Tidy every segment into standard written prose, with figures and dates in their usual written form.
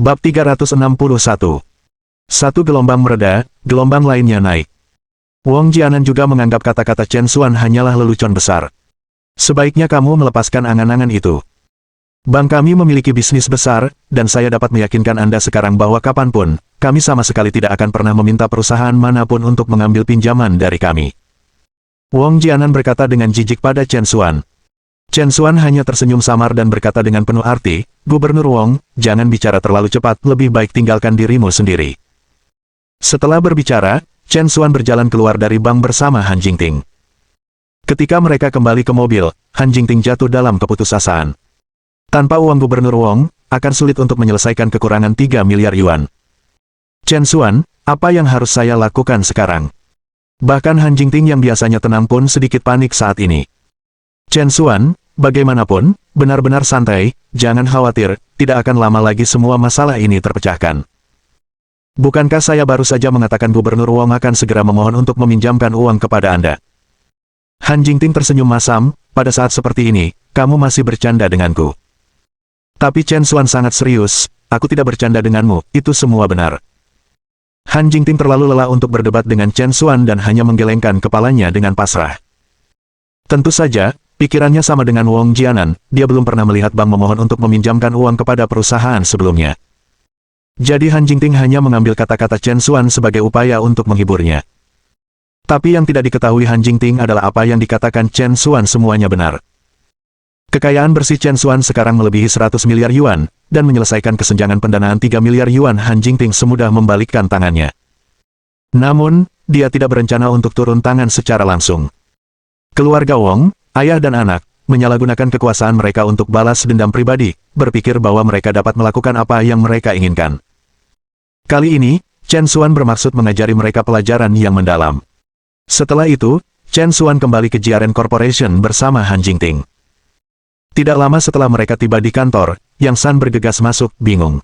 Bab 361. Satu gelombang mereda, gelombang lainnya naik. Wang Jianan juga menganggap kata-kata Chen Xuan hanyalah lelucon besar. Sebaiknya kamu melepaskan angan-angan itu. Bank kami memiliki bisnis besar, dan saya dapat meyakinkan Anda sekarang bahwa kapanpun, kami sama sekali tidak akan pernah meminta perusahaan manapun untuk mengambil pinjaman dari kami. Wang Jianan berkata dengan jijik pada Chen Xuan. Chen Xuan hanya tersenyum samar dan berkata dengan penuh arti, "Gubernur Wong, jangan bicara terlalu cepat, lebih baik tinggalkan dirimu sendiri." Setelah berbicara, Chen Xuan berjalan keluar dari bank bersama Han Jingting. Ketika mereka kembali ke mobil, Han Jingting jatuh dalam keputusasaan. Tanpa uang Gubernur Wong, akan sulit untuk menyelesaikan kekurangan 3 miliar yuan. Chen Xuan, apa yang harus saya lakukan sekarang? Bahkan Han Jingting yang biasanya tenang pun sedikit panik saat ini. Chen Xuan, bagaimanapun, benar-benar santai, jangan khawatir, tidak akan lama lagi semua masalah ini terpecahkan. Bukankah saya baru saja mengatakan Gubernur Wong akan segera memohon untuk meminjamkan uang kepada Anda? Han Jingting tersenyum masam, pada saat seperti ini, kamu masih bercanda denganku. Tapi Chen Xuan sangat serius, aku tidak bercanda denganmu, itu semua benar. Han Jingting terlalu lelah untuk berdebat dengan Chen Xuan dan hanya menggelengkan kepalanya dengan pasrah. Tentu saja, pikirannya sama dengan Wang Jianan, dia belum pernah melihat bank memohon untuk meminjamkan uang kepada perusahaan sebelumnya. Jadi Han Jingting hanya mengambil kata-kata Chen Xuan sebagai upaya untuk menghiburnya. Tapi yang tidak diketahui Han Jingting adalah apa yang dikatakan Chen Xuan semuanya benar. Kekayaan bersih Chen Xuan sekarang melebihi 100 miliar yuan, dan menyelesaikan kesenjangan pendanaan 3 miliar yuan Han Jingting semudah membalikkan tangannya. Namun, dia tidak berencana untuk turun tangan secara langsung. Keluarga Wong, ayah dan anak, menyalahgunakan kekuasaan mereka untuk balas dendam pribadi, berpikir bahwa mereka dapat melakukan apa yang mereka inginkan. Kali ini, Chen Xuan bermaksud mengajari mereka pelajaran yang mendalam. Setelah itu, Chen Xuan kembali ke Jiaren Corporation bersama Han Jingting. Tidak lama setelah mereka tiba di kantor, Yang San bergegas masuk, bingung.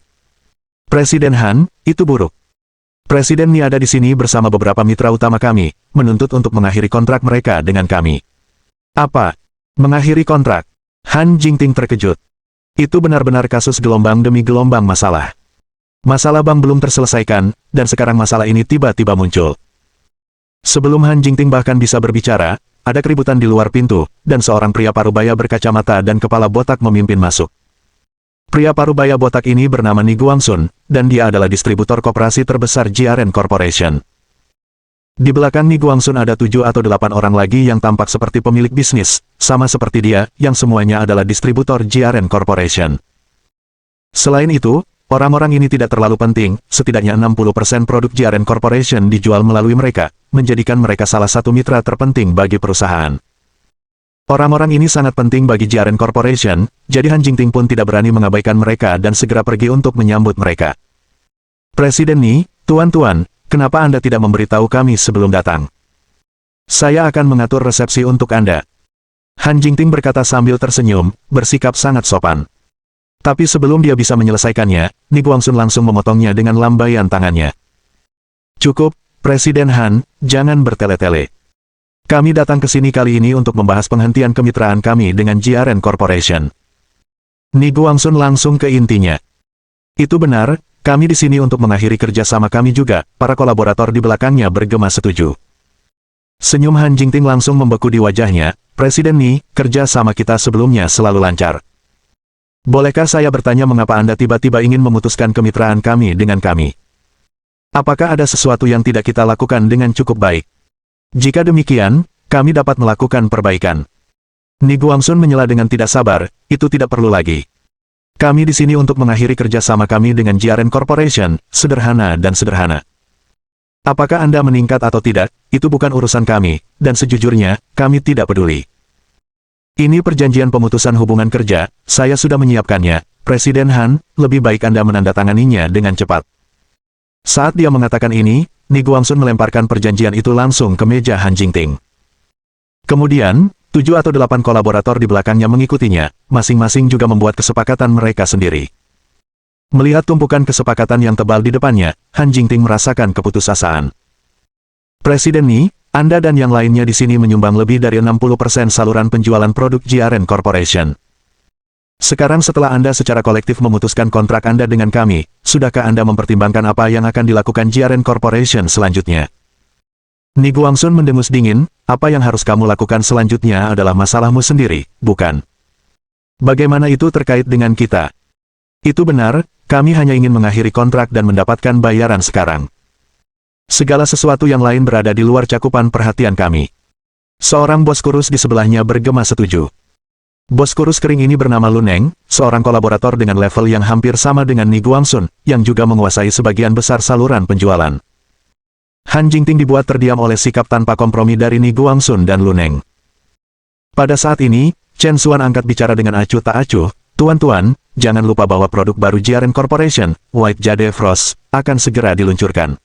Presiden Han, itu buruk. Presiden Ni ada di sini bersama beberapa mitra utama kami, menuntut untuk mengakhiri kontrak mereka dengan kami. Apa? Mengakhiri kontrak? Han Jingting terkejut. Itu benar-benar kasus gelombang demi gelombang masalah. Masalah bank belum terselesaikan, dan sekarang masalah ini tiba-tiba muncul. Sebelum Han Jingting bahkan bisa berbicara, ada keributan di luar pintu, dan seorang pria parubaya berkacamata dan kepala botak memimpin masuk. Pria parubaya botak ini bernama Ni Guangsun, dan dia adalah distributor koperasi terbesar Jiaren Corporation. Di belakang Ni Guangsun ada 7 atau 8 orang lagi yang tampak seperti pemilik bisnis, sama seperti dia, yang semuanya adalah distributor Jiaren Corporation. Selain itu, orang-orang ini tidak terlalu penting, setidaknya 60% produk Jiaren Corporation dijual melalui mereka, menjadikan mereka salah satu mitra terpenting bagi perusahaan. Orang-orang ini sangat penting bagi Jiaren Corporation, jadi Han Jingting pun tidak berani mengabaikan mereka dan segera pergi untuk menyambut mereka. Presiden Ni, tuan-tuan, kenapa Anda tidak memberitahu kami sebelum datang? Saya akan mengatur resepsi untuk Anda. Han Jingting berkata sambil tersenyum, bersikap sangat sopan. Tapi sebelum dia bisa menyelesaikannya, Ni Guangsun langsung memotongnya dengan lambaian tangannya. Cukup, Presiden Han, jangan bertele-tele. Kami datang ke sini kali ini untuk membahas penghentian kemitraan kami dengan Jiaren Corporation. Ni Guangsun langsung ke intinya. Itu benar, kami di sini untuk mengakhiri kerja sama kami juga, para kolaborator di belakangnya bergema setuju. Senyum Han Jingting langsung membeku di wajahnya, Presiden Ni, kerja sama kita sebelumnya selalu lancar. Bolehkah saya bertanya mengapa Anda tiba-tiba ingin memutuskan kemitraan kami dengan kami? Apakah ada sesuatu yang tidak kita lakukan dengan cukup baik? Jika demikian, kami dapat melakukan perbaikan. Ni Guangsun menyela dengan tidak sabar, itu tidak perlu lagi. Kami di sini untuk mengakhiri kerjasama kami dengan Jiaren Corporation, sederhana dan sederhana. Apakah Anda meningkat atau tidak, itu bukan urusan kami, dan sejujurnya, kami tidak peduli. Ini perjanjian pemutusan hubungan kerja, saya sudah menyiapkannya, Presiden Han, lebih baik Anda menandatanganinya dengan cepat. Saat dia mengatakan ini, Ni Guangsun melemparkan perjanjian itu langsung ke meja Han Jingting. Kemudian, 7 atau 8 kolaborator di belakangnya mengikutinya, masing-masing juga membuat kesepakatan mereka sendiri. Melihat tumpukan kesepakatan yang tebal di depannya, Han Jingting merasakan keputusasaan. Presiden Ni, Anda dan yang lainnya di sini menyumbang lebih dari 60% saluran penjualan produk Jiaren Corporation. Sekarang setelah Anda secara kolektif memutuskan kontrak Anda dengan kami, sudahkah Anda mempertimbangkan apa yang akan dilakukan Jiaren Corporation selanjutnya? Ni Guangsun mendengus dingin, apa yang harus kamu lakukan selanjutnya adalah masalahmu sendiri, bukan? Bagaimana itu terkait dengan kita? Itu benar, kami hanya ingin mengakhiri kontrak dan mendapatkan bayaran sekarang. Segala sesuatu yang lain berada di luar cakupan perhatian kami. Seorang bos kurus di sebelahnya bergema setuju. Bos kurus kering ini bernama Luneng, seorang kolaborator dengan level yang hampir sama dengan Ni Guangsun, yang juga menguasai sebagian besar saluran penjualan. Han Jingting dibuat terdiam oleh sikap tanpa kompromi dari Ni Guangsun dan Luneng. Pada saat ini, Chen Xuan angkat bicara dengan acuh tak acuh, "Tuan-tuan, jangan lupa bahwa produk baru Jiaren Corporation, White Jade Frost, akan segera diluncurkan.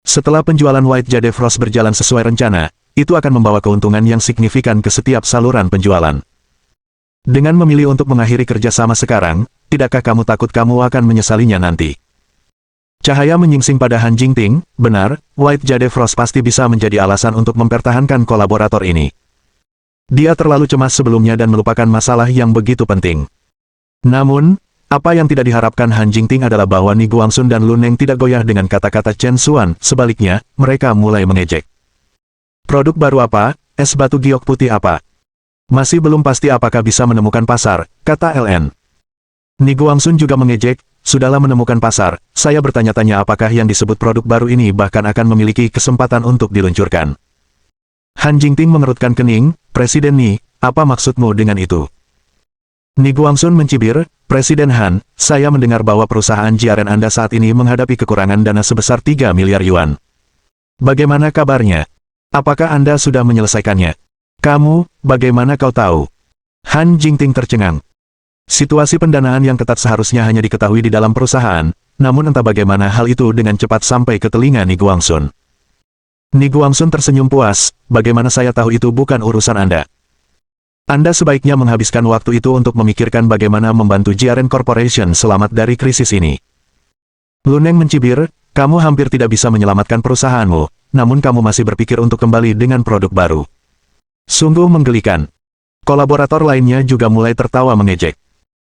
Setelah penjualan White Jade Frost berjalan sesuai rencana, itu akan membawa keuntungan yang signifikan ke setiap saluran penjualan. Dengan memilih untuk mengakhiri kerjasama sekarang, tidakkah kamu takut kamu akan menyesalinya nanti?" Cahaya menyingsing pada Han Jingting, benar, White Jade Frost pasti bisa menjadi alasan untuk mempertahankan kolaborator ini. Dia terlalu cemas sebelumnya dan melupakan masalah yang begitu penting. Namun, apa yang tidak diharapkan Han Jingting adalah bahwa Ni Guangsun dan Luneng tidak goyah dengan kata-kata Chen Xuan, sebaliknya, mereka mulai mengejek. Produk baru apa, es batu giok putih apa? Masih belum pasti apakah bisa menemukan pasar, kata LN. Ni Guangsun juga mengejek, sudahlah menemukan pasar, saya bertanya-tanya apakah yang disebut produk baru ini bahkan akan memiliki kesempatan untuk diluncurkan. Han Jingting mengerutkan kening, Presiden Ni, apa maksudmu dengan itu? Ni Guangsun mencibir, Presiden Han, saya mendengar bahwa perusahaan Jiaren Anda saat ini menghadapi kekurangan dana sebesar 3 miliar yuan. Bagaimana kabarnya? Apakah Anda sudah menyelesaikannya? Kamu, bagaimana kau tahu? Han Jingting tercengang. Situasi pendanaan yang ketat seharusnya hanya diketahui di dalam perusahaan, namun entah bagaimana hal itu dengan cepat sampai ke telinga Ni Guangsun. Ni Guangsun tersenyum puas, bagaimana saya tahu itu bukan urusan Anda. Anda sebaiknya menghabiskan waktu itu untuk memikirkan bagaimana membantu Jiaren Corporation selamat dari krisis ini. Luneng mencibir, kamu hampir tidak bisa menyelamatkan perusahaanmu, namun kamu masih berpikir untuk kembali dengan produk baru. Sungguh menggelikan. Kolaborator lainnya juga mulai tertawa mengejek.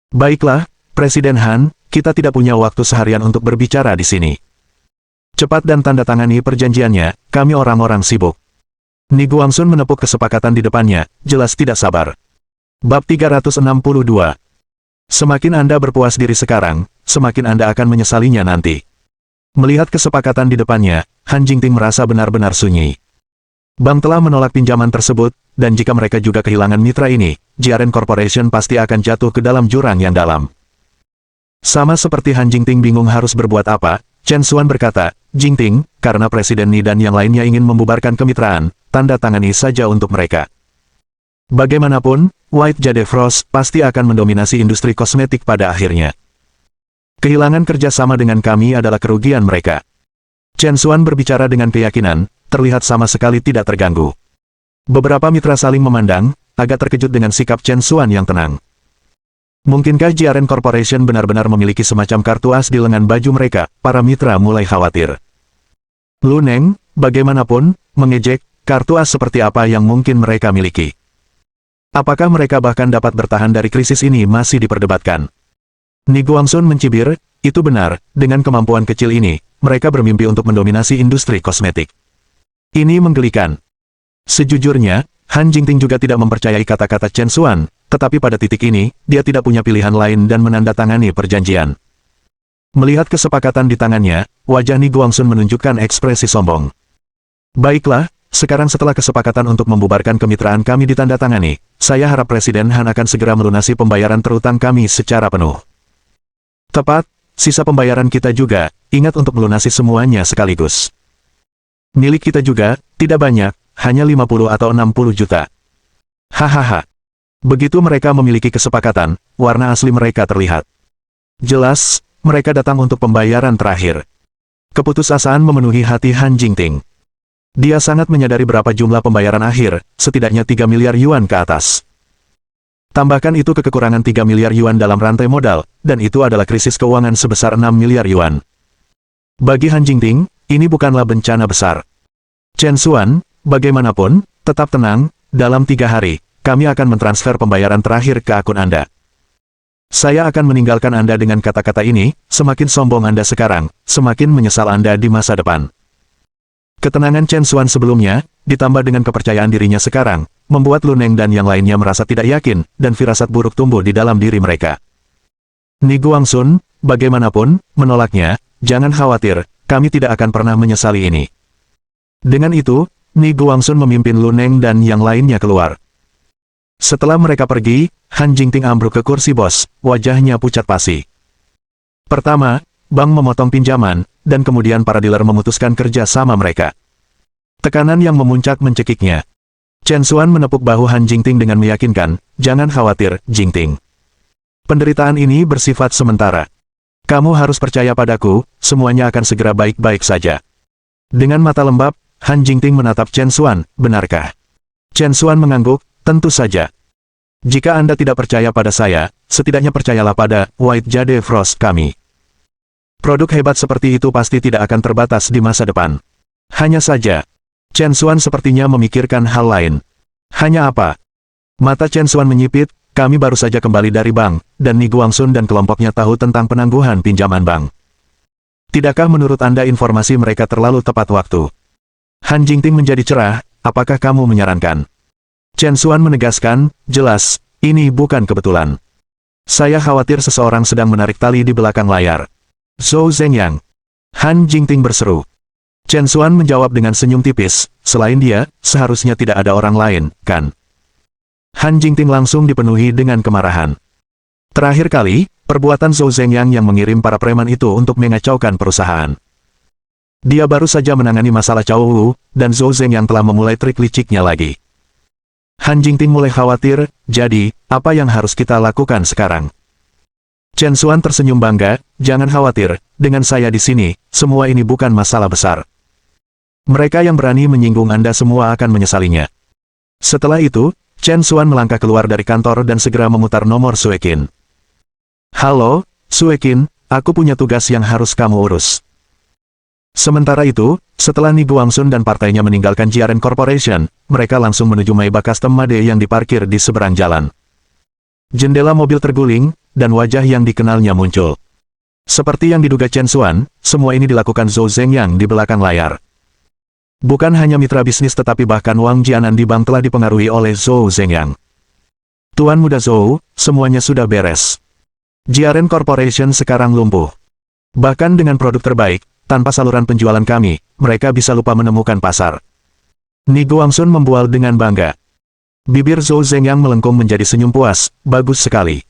Baiklah, Presiden Han, kita tidak punya waktu seharian untuk berbicara di sini. Cepat dan tanda tangani perjanjiannya, kami orang-orang sibuk. Ni Guangsun menepuk kesepakatan di depannya, jelas tidak sabar. Bab 362. Semakin Anda berpuas diri sekarang, semakin Anda akan menyesalinya nanti. Melihat kesepakatan di depannya, Han Jingting merasa benar-benar sunyi. Bank telah menolak pinjaman tersebut, dan jika mereka juga kehilangan mitra ini, Jiaren Corporation pasti akan jatuh ke dalam jurang yang dalam. Sama seperti Han Jingting bingung harus berbuat apa, Chen Xuan berkata, Jingting, karena Presiden Ni dan yang lainnya ingin membubarkan kemitraan, tanda tangani saja untuk mereka. Bagaimanapun, White Jade Frost pasti akan mendominasi industri kosmetik pada akhirnya. Kehilangan kerjasama dengan kami adalah kerugian mereka. Chen Xuan berbicara dengan keyakinan, terlihat sama sekali tidak terganggu. Beberapa mitra saling memandang, agak terkejut dengan sikap Chen Xuan yang tenang. Mungkinkah Jiaren Corporation benar-benar memiliki semacam kartu as di lengan baju mereka? Para mitra mulai khawatir. Luneng, bagaimanapun, mengejek, kartu as seperti apa yang mungkin mereka miliki? Apakah mereka bahkan dapat bertahan dari krisis ini masih diperdebatkan? Ni Guangsun mencibir, itu benar, dengan kemampuan kecil ini, mereka bermimpi untuk mendominasi industri kosmetik. Ini menggelikan. Sejujurnya, Han Jingting juga tidak mempercayai kata-kata Chen Xuan, tetapi pada titik ini, dia tidak punya pilihan lain dan menandatangani perjanjian. Melihat kesepakatan di tangannya, wajah Ni Guangsun menunjukkan ekspresi sombong. Baiklah, sekarang setelah kesepakatan untuk membubarkan kemitraan kami ditandatangani, saya harap Presiden Han akan segera melunasi pembayaran terutang kami secara penuh. Tepat, sisa pembayaran kita juga, ingat untuk melunasi semuanya sekaligus. Milik kita juga, tidak banyak, hanya 50 atau 60 juta. Hahaha. Begitu mereka memiliki kesepakatan, warna asli mereka terlihat. Jelas, mereka datang untuk pembayaran terakhir. Keputusasaan memenuhi hati Han Jingting. Dia sangat menyadari berapa jumlah pembayaran akhir, setidaknya 3 miliar yuan ke atas. Tambahkan itu ke kekurangan 3 miliar yuan dalam rantai modal, dan itu adalah krisis keuangan sebesar 6 miliar yuan. Bagi Han Jingting, ini bukanlah bencana besar. Chen Xuan, bagaimanapun, tetap tenang, dalam 3 hari, kami akan mentransfer pembayaran terakhir ke akun Anda. Saya akan meninggalkan Anda dengan kata-kata ini, semakin sombong Anda sekarang, semakin menyesal Anda di masa depan. Ketenangan Chen Xuan sebelumnya, ditambah dengan kepercayaan dirinya sekarang, membuat Lu Neng dan yang lainnya merasa tidak yakin, dan firasat buruk tumbuh di dalam diri mereka. Ni Guangsun, bagaimanapun, menolaknya, jangan khawatir, kami tidak akan pernah menyesali ini. Dengan itu, Ni Guangsun memimpin Lu Neng dan yang lainnya keluar. Setelah mereka pergi, Han Jingting ambruk ke kursi bos, wajahnya pucat pasi. Pertama, bank memotong pinjaman, dan kemudian para dealer memutuskan kerja sama mereka. Tekanan yang memuncak mencekiknya. Chen Xuan menepuk bahu Han Jingting dengan meyakinkan, jangan khawatir, Jingting. Penderitaan ini bersifat sementara. Kamu harus percaya padaku, semuanya akan segera baik-baik saja. Dengan mata lembab, Han Jingting menatap Chen Xuan, benarkah? Chen Xuan mengangguk, tentu saja. Jika Anda tidak percaya pada saya, setidaknya percayalah pada White Jade Frost kami. Produk hebat seperti itu pasti tidak akan terbatas di masa depan. Hanya saja, Chen Xuan sepertinya memikirkan hal lain. Hanya apa? Mata Chen Xuan menyipit, kami baru saja kembali dari bank, dan Ni Guangsun dan kelompoknya tahu tentang penangguhan pinjaman bank. Tidakkah menurut Anda informasi mereka terlalu tepat waktu? Han Jingting menjadi cerah, apakah kamu menyarankan? Chen Xuan menegaskan, jelas, ini bukan kebetulan. Saya khawatir seseorang sedang menarik tali di belakang layar. Zhou Zhengyang. Han Jingting berseru. Chen Xuan menjawab dengan senyum tipis, selain dia, seharusnya tidak ada orang lain, kan? Han Jingting langsung dipenuhi dengan kemarahan. Terakhir kali, perbuatan Zhou Zhengyang yang mengirim para preman itu untuk mengacaukan perusahaan. Dia baru saja menangani masalah Cao Wu, dan Zhou Zhengyang telah memulai trik liciknya lagi. Han Jingting mulai khawatir, jadi, apa yang harus kita lakukan sekarang? Chen Xuan tersenyum bangga, jangan khawatir, dengan saya di sini, semua ini bukan masalah besar. Mereka yang berani menyinggung Anda semua akan menyesalinya. Setelah itu, Chen Xuan melangkah keluar dari kantor dan segera memutar nomor Suekin. Halo, Suekin, aku punya tugas yang harus kamu urus. Sementara itu, setelah Ni Guangsun dan partainya meninggalkan Jiaren Corporation, mereka langsung menuju Maybach Custom Made yang diparkir di seberang jalan. Jendela mobil terguling, dan wajah yang dikenalnya muncul. Seperti yang diduga Chen Xuan, semua ini dilakukan Zhou Zhengyang di belakang layar. Bukan hanya mitra bisnis tetapi bahkan Wang Jianan di bank telah dipengaruhi oleh Zhou Zhengyang. Tuan Muda Zhou, semuanya sudah beres. Jiaren Corporation sekarang lumpuh. Bahkan dengan produk terbaik, tanpa saluran penjualan kami, mereka bisa lupa menemukan pasar. Ni Guangsun membual dengan bangga. Bibir Zhou Zhengyang melengkung menjadi senyum puas, bagus sekali.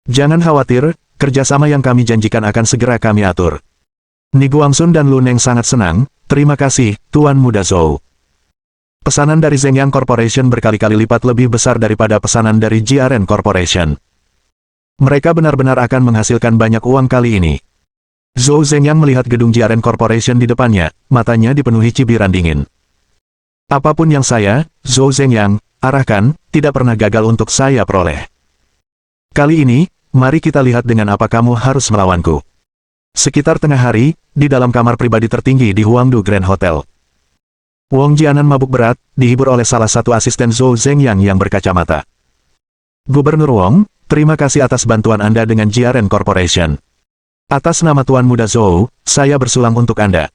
Jangan khawatir, kerjasama yang kami janjikan akan segera kami atur. Ni Guangsun dan Lu Neng sangat senang, terima kasih, Tuan Muda Zhou. Pesanan dari Zhengyang Corporation berkali-kali lipat lebih besar daripada pesanan dari Jiaren Corporation. Mereka benar-benar akan menghasilkan banyak uang kali ini. Zhou Zhengyang melihat gedung Jiaren Corporation di depannya, matanya dipenuhi cibiran dingin. Apapun yang saya, Zhou Zhengyang, arahkan, tidak pernah gagal untuk saya peroleh. Kali ini, mari kita lihat dengan apa kamu harus melawanku. Sekitar tengah hari, di dalam kamar pribadi tertinggi di Huangdu Grand Hotel. Wang Jianan mabuk berat, dihibur oleh salah satu asisten Zhou Zhengyang yang berkacamata. Gubernur Wang, terima kasih atas bantuan Anda dengan Jiaren Corporation. Atas nama Tuan Muda Zhou, saya bersulang untuk Anda.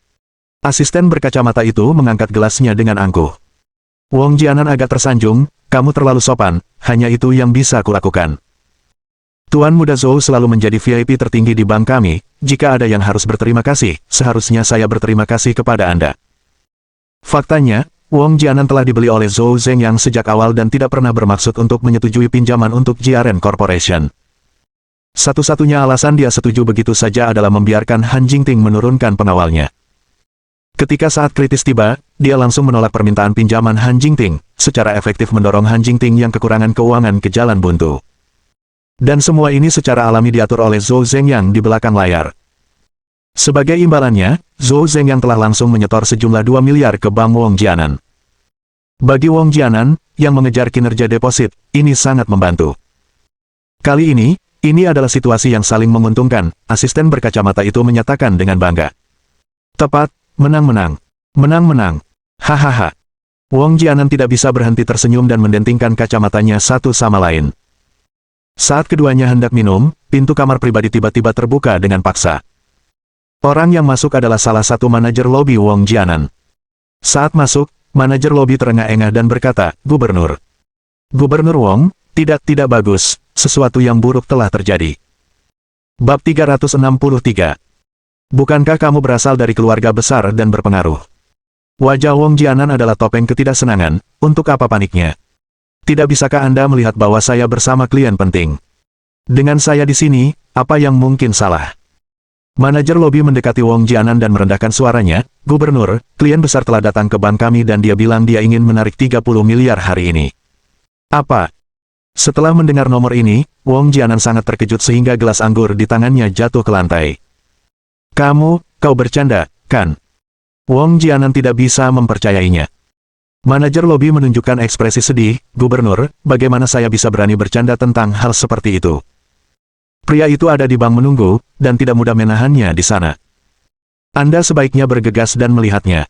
Asisten berkacamata itu mengangkat gelasnya dengan angkuh. Wang Jianan agak tersanjung, kamu terlalu sopan, hanya itu yang bisa kulakukan. Tuan Muda Zhou selalu menjadi VIP tertinggi di bank kami, jika ada yang harus berterima kasih, seharusnya saya berterima kasih kepada Anda. Faktanya, Wang Jianan telah dibeli oleh Zhou Zhengyang sejak awal dan tidak pernah bermaksud untuk menyetujui pinjaman untuk Jiaren Corporation. Satu-satunya alasan dia setuju begitu saja adalah membiarkan Han Jingting menurunkan pengawalnya. Ketika saat kritis tiba, dia langsung menolak permintaan pinjaman Han Jingting, secara efektif mendorong Han Jingting yang kekurangan keuangan ke jalan buntu. Dan semua ini secara alami diatur oleh Zhou Zhengyang di belakang layar. Sebagai imbalannya, Zhou Zhengyang telah langsung menyetor sejumlah 2 miliar ke Bank Wang Jianan. Bagi Wang Jianan, yang mengejar kinerja deposit, ini sangat membantu. Kali ini adalah situasi yang saling menguntungkan, asisten berkacamata itu menyatakan dengan bangga. Tepat, menang-menang. Menang-menang. Hahaha. Wang Jianan tidak bisa berhenti tersenyum dan mendentingkan kacamatanya satu sama lain. Saat keduanya hendak minum, pintu kamar pribadi tiba-tiba terbuka dengan paksa. Orang yang masuk adalah salah satu manajer lobi Wong Jianan. Saat masuk, manajer lobi terengah-engah dan berkata, "Gubernur. Gubernur Wong, tidak bagus, sesuatu yang buruk telah terjadi." Bab 363. Bukankah kamu berasal dari keluarga besar dan berpengaruh? Wajah Wong Jianan adalah topeng ketidaksenangan, untuk apa paniknya? Tidak bisakah Anda melihat bahwa saya bersama klien penting? Dengan saya di sini, apa yang mungkin salah? Manajer lobi mendekati Wong Jianan dan merendahkan suaranya, "Gubernur, klien besar telah datang ke bank kami dan dia bilang dia ingin menarik 30 miliar hari ini." Apa? Setelah mendengar nomor ini, Wong Jianan sangat terkejut sehingga gelas anggur di tangannya jatuh ke lantai. Kau bercanda, kan? Wong Jianan tidak bisa mempercayainya. Manajer lobi menunjukkan ekspresi sedih, "Gubernur, bagaimana saya bisa berani bercanda tentang hal seperti itu? Pria itu ada di bank menunggu, dan tidak mudah menahannya di sana. Anda sebaiknya bergegas dan melihatnya."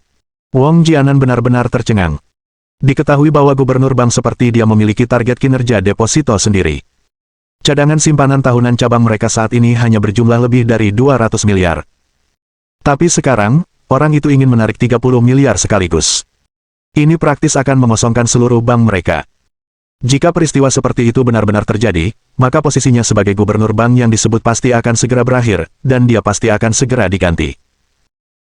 Wong Jianan benar-benar tercengang. Diketahui bahwa gubernur bank seperti dia memiliki target kinerja deposito sendiri. Cadangan simpanan tahunan cabang mereka saat ini hanya berjumlah lebih dari 200 miliar. Tapi sekarang, orang itu ingin menarik 30 miliar sekaligus. Ini praktis akan mengosongkan seluruh bank mereka. Jika peristiwa seperti itu benar-benar terjadi, maka posisinya sebagai gubernur bank yang disebut pasti akan segera berakhir, dan dia pasti akan segera diganti.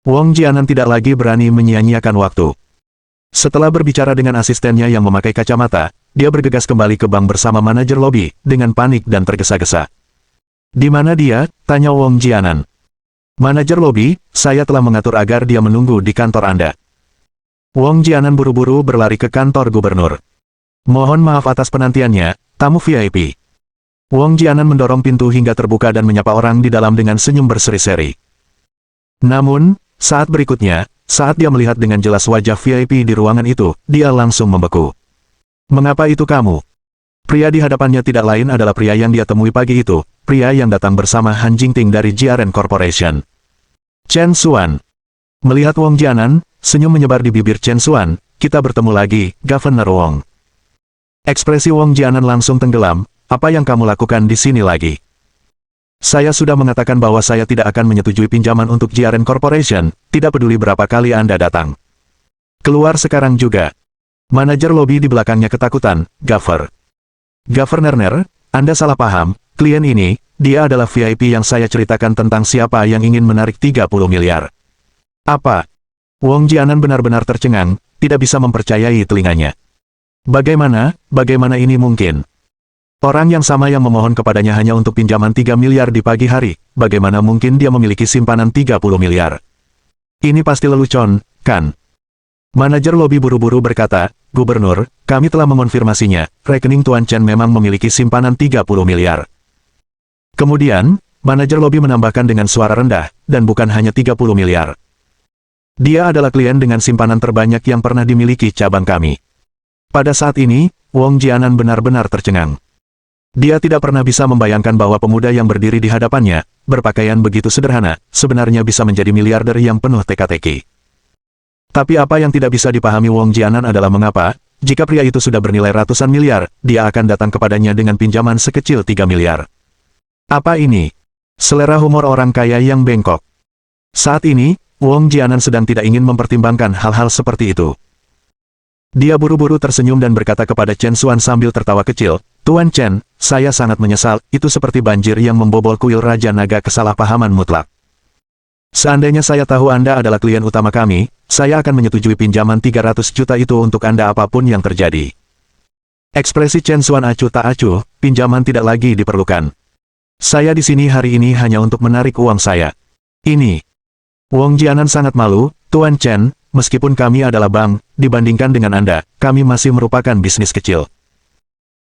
Wong Jianan tidak lagi berani menyia-nyiakan waktu. Setelah berbicara dengan asistennya yang memakai kacamata, dia bergegas kembali ke bank bersama manajer lobi, dengan panik dan tergesa-gesa. "Di mana dia?" tanya Wong Jianan. "Manajer lobi, saya telah mengatur agar dia menunggu di kantor Anda." Wong Jianan buru-buru berlari ke kantor gubernur. "Mohon maaf atas penantiannya, tamu VIP." Wong Jianan mendorong pintu hingga terbuka dan menyapa orang di dalam dengan senyum berseri-seri. Namun, saat berikutnya, saat dia melihat dengan jelas wajah VIP di ruangan itu, dia langsung membeku. "Mengapa itu kamu?" Pria di hadapannya tidak lain adalah pria yang dia temui pagi itu, pria yang datang bersama Han Jingting dari Jiaren Corporation. Chen Xuan. Melihat Wong Jianan, senyum menyebar di bibir Chen Xuan, "Kita bertemu lagi, Governor Wong." Ekspresi Wong Jianan langsung tenggelam, "Apa yang kamu lakukan di sini lagi?" "Saya sudah mengatakan bahwa saya tidak akan menyetujui pinjaman untuk Jiaren Corporation, tidak peduli berapa kali Anda datang. Keluar sekarang juga." Manajer lobi di belakangnya ketakutan, Governor, Anda salah paham, klien ini, dia adalah VIP yang saya ceritakan tentang siapa yang ingin menarik 30 miliar. Apa?" Wong Jianan benar-benar tercengang, tidak bisa mempercayai telinganya. Bagaimana ini mungkin? Orang yang sama yang memohon kepadanya hanya untuk pinjaman 3 miliar di pagi hari, bagaimana mungkin dia memiliki simpanan 30 miliar? Ini pasti lelucon, kan? Manajer lobi buru-buru berkata, "Gubernur, kami telah mengonfirmasinya, rekening Tuan Chen memang memiliki simpanan 30 miliar. Kemudian, manajer lobi menambahkan dengan suara rendah, "Dan bukan hanya 30 miliar. Dia adalah klien dengan simpanan terbanyak yang pernah dimiliki cabang kami." Pada saat ini, Wong Jianan benar-benar tercengang. Dia tidak pernah bisa membayangkan bahwa pemuda yang berdiri di hadapannya, berpakaian begitu sederhana, sebenarnya bisa menjadi miliarder yang penuh teka-teki. Tapi apa yang tidak bisa dipahami Wong Jianan adalah mengapa, jika pria itu sudah bernilai ratusan miliar, dia akan datang kepadanya dengan pinjaman sekecil 3 miliar. Apa ini? Selera humor orang kaya yang bengkok. Saat ini, Wong Jianan sedang tidak ingin mempertimbangkan hal-hal seperti itu. Dia buru-buru tersenyum dan berkata kepada Chen Xuan sambil tertawa kecil, "Tuan Chen, saya sangat menyesal, itu seperti banjir yang membobol kuil Raja Naga kesalahpahaman mutlak. Seandainya saya tahu Anda adalah klien utama kami, saya akan menyetujui pinjaman 300 juta itu untuk Anda apapun yang terjadi." Ekspresi Chen Xuan acuh tak acuh, "Pinjaman tidak lagi diperlukan. Saya di sini hari ini hanya untuk menarik uang saya. Ini." Wong Jianan sangat malu, "Tuan Chen, meskipun kami adalah bank, dibandingkan dengan Anda, kami masih merupakan bisnis kecil.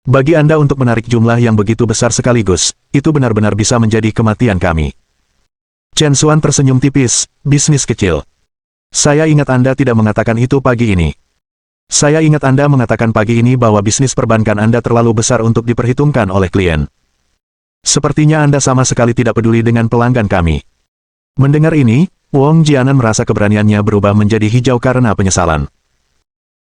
Bagi Anda untuk menarik jumlah yang begitu besar sekaligus, itu benar-benar bisa menjadi kematian kami." Chen Xuan tersenyum tipis, "Bisnis kecil. Saya ingat Anda tidak mengatakan itu pagi ini. Saya ingat Anda mengatakan pagi ini bahwa bisnis perbankan Anda terlalu besar untuk diperhitungkan oleh klien. Sepertinya Anda sama sekali tidak peduli dengan pelanggan kami." Mendengar ini, Wong Jianan merasa keberaniannya berubah menjadi hijau karena penyesalan.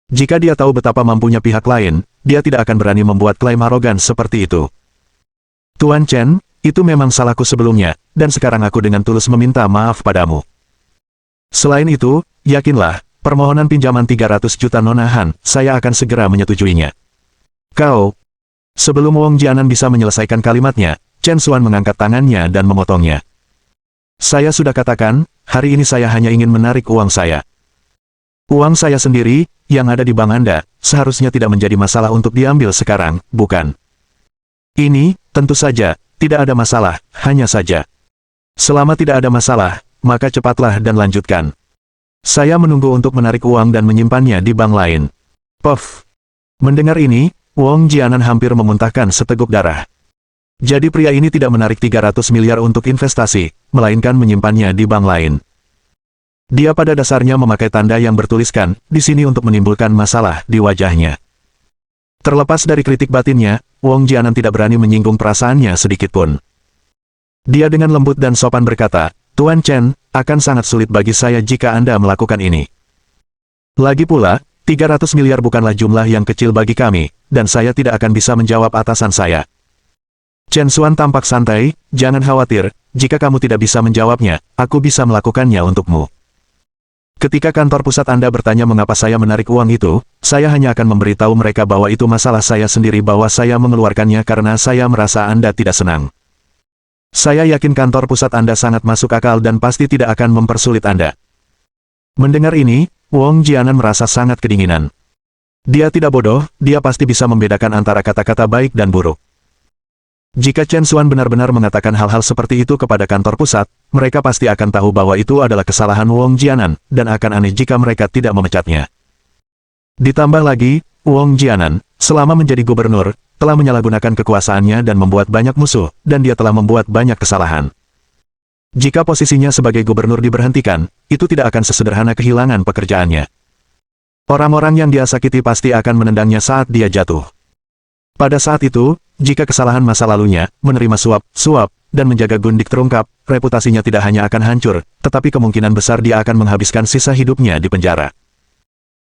Jika dia tahu betapa mampunya pihak lain, dia tidak akan berani membuat klaim arogan seperti itu. Tuan Chen, itu memang salahku sebelumnya, dan sekarang aku dengan tulus meminta maaf padamu. Selain itu, yakinlah, permohonan pinjaman 300 juta Nona Han, saya akan segera menyetujuinya. Kau. Sebelum Wong Jianan bisa menyelesaikan kalimatnya, Chen Xuan mengangkat tangannya dan memotongnya. Saya sudah katakan, hari ini saya hanya ingin menarik uang saya. Uang saya sendiri, yang ada di bank Anda, seharusnya tidak menjadi masalah untuk diambil sekarang, bukan? Ini, tentu saja, tidak ada masalah, hanya saja. Selama tidak ada masalah, maka cepatlah dan lanjutkan. Saya menunggu untuk menarik uang dan menyimpannya di bank lain. Puff. Mendengar ini, Wong Jianan hampir memuntahkan seteguk darah. Jadi pria ini tidak menarik 300 miliar untuk investasi, melainkan menyimpannya di bank lain. Dia pada dasarnya memakai tanda yang bertuliskan, di sini untuk menimbulkan masalah di wajahnya. Terlepas dari kritik batinnya, Wong Jianan tidak berani menyinggung perasaannya sedikitpun. Dia dengan lembut dan sopan berkata, Tuan Chen, akan sangat sulit bagi saya jika Anda melakukan ini. Lagi pula, 300 miliar bukanlah jumlah yang kecil bagi kami, dan saya tidak akan bisa menjawab atasan saya. Chen Xuan tampak santai, jangan khawatir, jika kamu tidak bisa menjawabnya, aku bisa melakukannya untukmu. Ketika kantor pusat Anda bertanya mengapa saya menarik uang itu, saya hanya akan memberitahu mereka bahwa itu masalah saya sendiri bahwa saya mengeluarkannya karena saya merasa Anda tidak senang. Saya yakin kantor pusat Anda sangat masuk akal dan pasti tidak akan mempersulit Anda. Mendengar ini, Wong Jianan merasa sangat kedinginan. Dia tidak bodoh, dia pasti bisa membedakan antara kata-kata baik dan buruk. Jika Chen Xuan benar-benar mengatakan hal-hal seperti itu kepada kantor pusat, mereka pasti akan tahu bahwa itu adalah kesalahan Wong Jianan, dan akan aneh jika mereka tidak memecatnya. Ditambah lagi, Wong Jianan, selama menjadi gubernur, telah menyalahgunakan kekuasaannya dan membuat banyak musuh, dan dia telah membuat banyak kesalahan. Jika posisinya sebagai gubernur diberhentikan, itu tidak akan sesederhana kehilangan pekerjaannya. Orang-orang yang dia sakiti pasti akan menendangnya saat dia jatuh. Pada saat itu, jika kesalahan masa lalunya, menerima suap, dan menjaga gundik terungkap, reputasinya tidak hanya akan hancur, tetapi kemungkinan besar dia akan menghabiskan sisa hidupnya di penjara.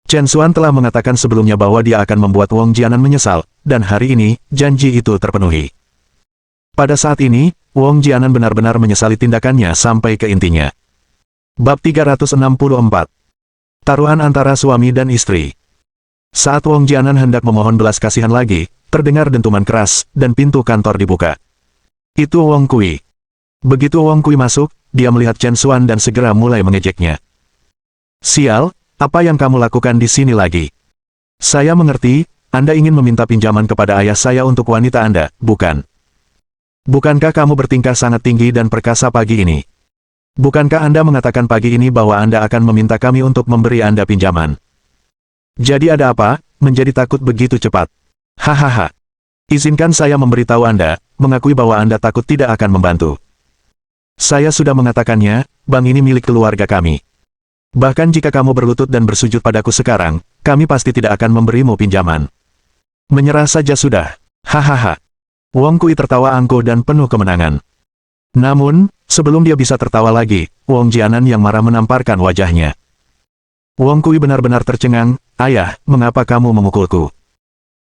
Chen Xuan telah mengatakan sebelumnya bahwa dia akan membuat Wong Jianan menyesal, dan hari ini, janji itu terpenuhi. Pada saat ini, Wong Jianan benar-benar menyesali tindakannya sampai ke intinya. Bab 364. Taruhan antara suami dan istri. Saat Wong Jianan hendak memohon belas kasihan lagi, terdengar dentuman keras, dan pintu kantor dibuka. Itu Wong Kui. Begitu Wong Kui masuk, dia melihat Chen Xuan dan segera mulai mengejeknya. Sial, apa yang kamu lakukan di sini lagi? Saya mengerti, Anda ingin meminta pinjaman kepada ayah saya untuk wanita Anda, bukan? Bukankah kamu bertingkah sangat tinggi dan perkasa pagi ini? Bukankah Anda mengatakan pagi ini bahwa Anda akan meminta kami untuk memberi Anda pinjaman? Jadi ada apa, menjadi takut begitu cepat? Hahaha. Izinkan saya memberitahu Anda, mengakui bahwa Anda takut tidak akan membantu. Saya sudah mengatakannya, bank ini milik keluarga kami. Bahkan jika kamu berlutut dan bersujud padaku sekarang, kami pasti tidak akan memberimu pinjaman. Menyerah saja sudah. Hahaha. Wong Kui tertawa angkuh dan penuh kemenangan. Namun, sebelum dia bisa tertawa lagi, Wong Jianan yang marah menamparkan wajahnya. Wong Kui benar-benar tercengang, ayah, mengapa kamu memukulku?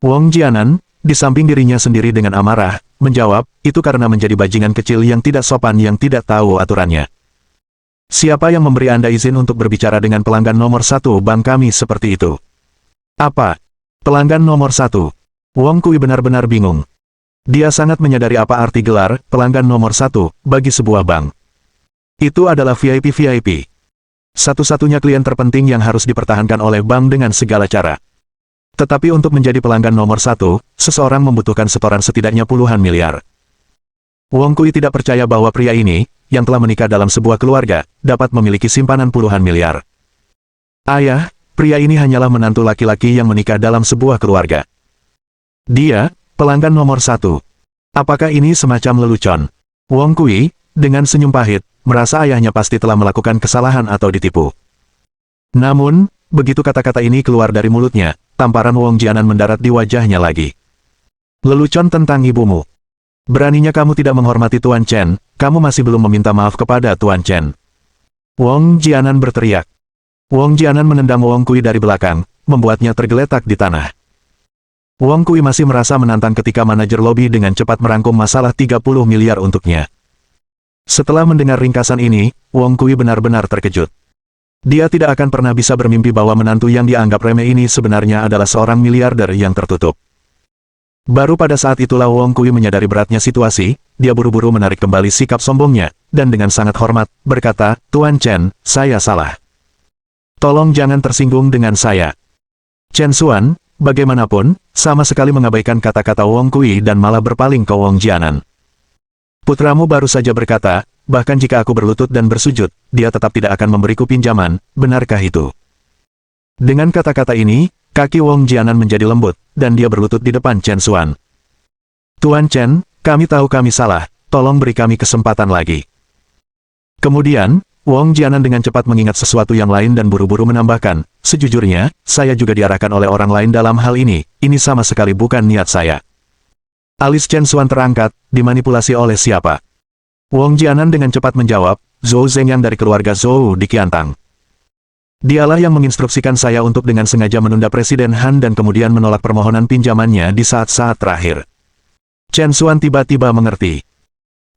Wong Jianan, di samping dirinya sendiri dengan amarah, menjawab, itu karena menjadi bajingan kecil yang tidak sopan yang tidak tahu aturannya. Siapa yang memberi Anda izin untuk berbicara dengan pelanggan nomor 1 bank kami seperti itu? Apa? Pelanggan nomor 1? Wong Kui benar-benar bingung. Dia sangat menyadari apa arti gelar, pelanggan nomor 1, bagi sebuah bank. Itu adalah VIP-VIP. Satu-satunya klien terpenting yang harus dipertahankan oleh bank dengan segala cara. Tetapi untuk menjadi pelanggan nomor 1, seseorang membutuhkan setoran setidaknya puluhan miliar. Wong Kui tidak percaya bahwa pria ini, yang telah menikah dalam sebuah keluarga, dapat memiliki simpanan puluhan miliar. Ayah, pria ini hanyalah menantu laki-laki yang menikah dalam sebuah keluarga. Dia, pelanggan nomor 1. Apakah ini semacam lelucon? Wong Kui, dengan senyum pahit, merasa ayahnya pasti telah melakukan kesalahan atau ditipu. Namun, begitu kata-kata ini keluar dari mulutnya, tamparan Wong Jianan mendarat di wajahnya lagi. Lelucon tentang ibumu. Beraninya kamu tidak menghormati Tuan Chen, kamu masih belum meminta maaf kepada Tuan Chen. Wong Jianan berteriak. Wong Jianan menendang Wong Kui dari belakang, membuatnya tergeletak di tanah. Wong Kui masih merasa menantang ketika manajer lobi dengan cepat merangkum masalah 30 miliar untuknya. Setelah mendengar ringkasan ini, Wong Kui benar-benar terkejut. Dia tidak akan pernah bisa bermimpi bahwa menantu yang dianggap remeh ini sebenarnya adalah seorang miliarder yang tertutup. Baru pada saat itulah Wong Kui menyadari beratnya situasi, dia buru-buru menarik kembali sikap sombongnya, dan dengan sangat hormat, berkata, "Tuan Chen, saya salah. Tolong jangan tersinggung dengan saya." Chen Xuan, bagaimanapun, sama sekali mengabaikan kata-kata Wong Kui dan malah berpaling ke Wong Jianan. "Putramu baru saja berkata, bahkan jika aku berlutut dan bersujud, dia tetap tidak akan memberiku pinjaman, benarkah itu?" Dengan kata-kata ini, kaki Wong Jianan menjadi lembut, dan dia berlutut di depan Chen Xuan. "Tuan Chen, kami tahu kami salah, tolong beri kami kesempatan lagi." Kemudian, Wong Jianan dengan cepat mengingat sesuatu yang lain dan buru-buru menambahkan, "Sejujurnya, saya juga diarahkan oleh orang lain dalam hal ini sama sekali bukan niat saya." Alis Chen Xuan terangkat, "Dimanipulasi oleh siapa?" Wong Jianan dengan cepat menjawab, "Zhou Zhengyang dari keluarga Zhou di Qiantang. Dialah yang menginstruksikan saya untuk dengan sengaja menunda Presiden Han dan kemudian menolak permohonan pinjamannya di saat-saat terakhir." Chen Xuan tiba-tiba mengerti.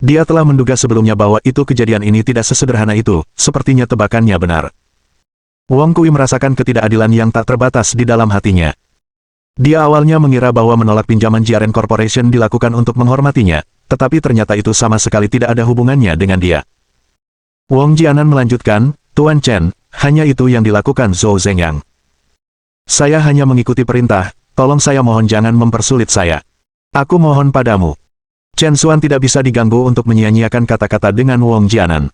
Dia telah menduga sebelumnya bahwa kejadian ini tidak sesederhana itu, sepertinya tebakannya benar. Wong Kui merasakan ketidakadilan yang tak terbatas di dalam hatinya. Dia awalnya mengira bahwa menolak pinjaman Jiaren Corporation dilakukan untuk menghormatinya, tetapi ternyata itu sama sekali tidak ada hubungannya dengan dia. Wong Jianan melanjutkan, "Tuan Chen, hanya itu yang dilakukan Zhou Zhengyang. Saya hanya mengikuti perintah, tolong saya mohon jangan mempersulit saya. Aku mohon padamu." Chen Xuan tidak bisa diganggu untuk menyia-nyiakan kata-kata dengan Wong Jianan.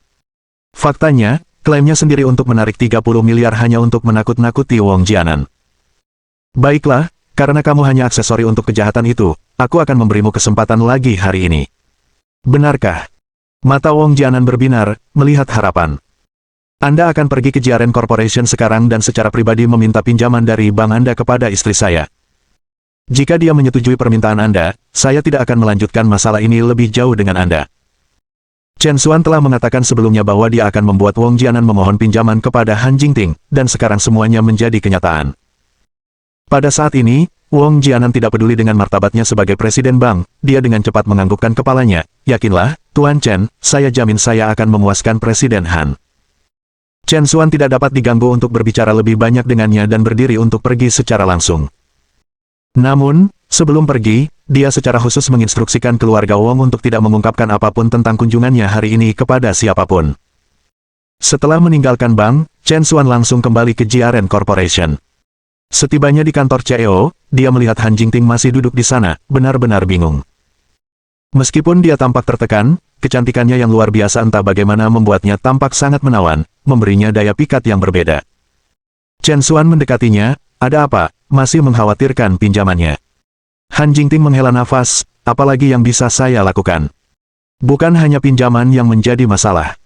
Faktanya, klaimnya sendiri untuk menarik 30 miliar hanya untuk menakut-nakuti Wong Jianan. "Baiklah, karena kamu hanya aksesori untuk kejahatan itu, aku akan memberimu kesempatan lagi hari ini." "Benarkah?" Mata Wong Jianan berbinar, melihat harapan. "Anda akan pergi ke Jiaren Corporation sekarang dan secara pribadi meminta pinjaman dari bank Anda kepada istri saya. Jika dia menyetujui permintaan Anda, saya tidak akan melanjutkan masalah ini lebih jauh dengan Anda." Chen Xuan telah mengatakan sebelumnya bahwa dia akan membuat Wong Jianan memohon pinjaman kepada Han Jingting, dan sekarang semuanya menjadi kenyataan. Pada saat ini, Wong Jianan tidak peduli dengan martabatnya sebagai presiden bank, dia dengan cepat menganggukkan kepalanya, "Yakinlah, Tuan Chen, saya jamin saya akan memuaskan Presiden Han." Chen Xuan tidak dapat diganggu untuk berbicara lebih banyak dengannya dan berdiri untuk pergi secara langsung. Namun, sebelum pergi, dia secara khusus menginstruksikan keluarga Wong untuk tidak mengungkapkan apapun tentang kunjungannya hari ini kepada siapapun. Setelah meninggalkan bank, Chen Xuan langsung kembali ke Jiaren Corporation. Setibanya di kantor CEO, dia melihat Han Jingting masih duduk di sana, benar-benar bingung. Meskipun dia tampak tertekan, kecantikannya yang luar biasa entah bagaimana membuatnya tampak sangat menawan, memberinya daya pikat yang berbeda. Chen Xuan mendekatinya, "Ada apa? Masih mengkhawatirkan pinjamannya?" Han Jingting menghela nafas, "Apalagi yang bisa saya lakukan? Bukan hanya pinjaman yang menjadi masalah.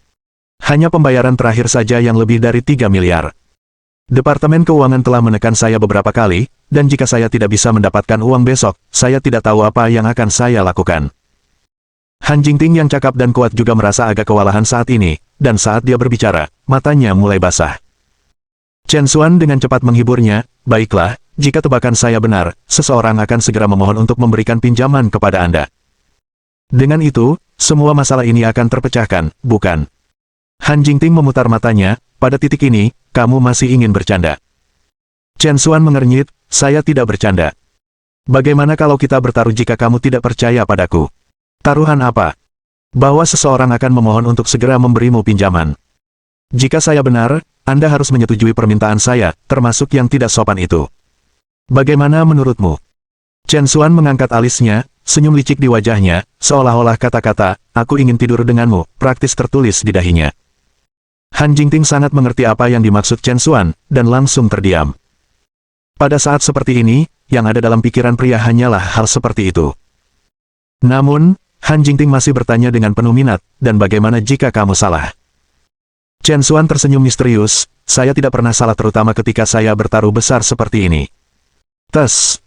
Hanya pembayaran terakhir saja yang lebih dari 3 miliar. Departemen Keuangan telah menekan saya beberapa kali, dan jika saya tidak bisa mendapatkan uang besok, saya tidak tahu apa yang akan saya lakukan." Han Jingting yang cakap dan kuat juga merasa agak kewalahan saat ini, dan saat dia berbicara, matanya mulai basah. Chen Xuan dengan cepat menghiburnya, "Baiklah, jika tebakan saya benar, seseorang akan segera memohon untuk memberikan pinjaman kepada Anda. Dengan itu, semua masalah ini akan terpecahkan, bukan?" Han Jingting memutar matanya, "Pada titik ini, kamu masih ingin bercanda?" Chen Xuan mengernyit, "Saya tidak bercanda. Bagaimana kalau kita bertaruh jika kamu tidak percaya padaku?" "Taruhan apa?" "Bahwa seseorang akan memohon untuk segera memberimu pinjaman. Jika saya benar, Anda harus menyetujui permintaan saya, termasuk yang tidak sopan itu. Bagaimana menurutmu?" Chen Xuan mengangkat alisnya, senyum licik di wajahnya, seolah-olah kata-kata, "Aku ingin tidur denganmu," praktis tertulis di dahinya. Han Jingting sangat mengerti apa yang dimaksud Chen Xuan, dan langsung terdiam. Pada saat seperti ini, yang ada dalam pikiran pria hanyalah hal seperti itu. Namun, Han Jingting masih bertanya dengan penuh minat, "Dan bagaimana jika kamu salah?" Chen Xuan tersenyum misterius, "Saya tidak pernah salah terutama ketika saya bertaruh besar seperti ini." Tes.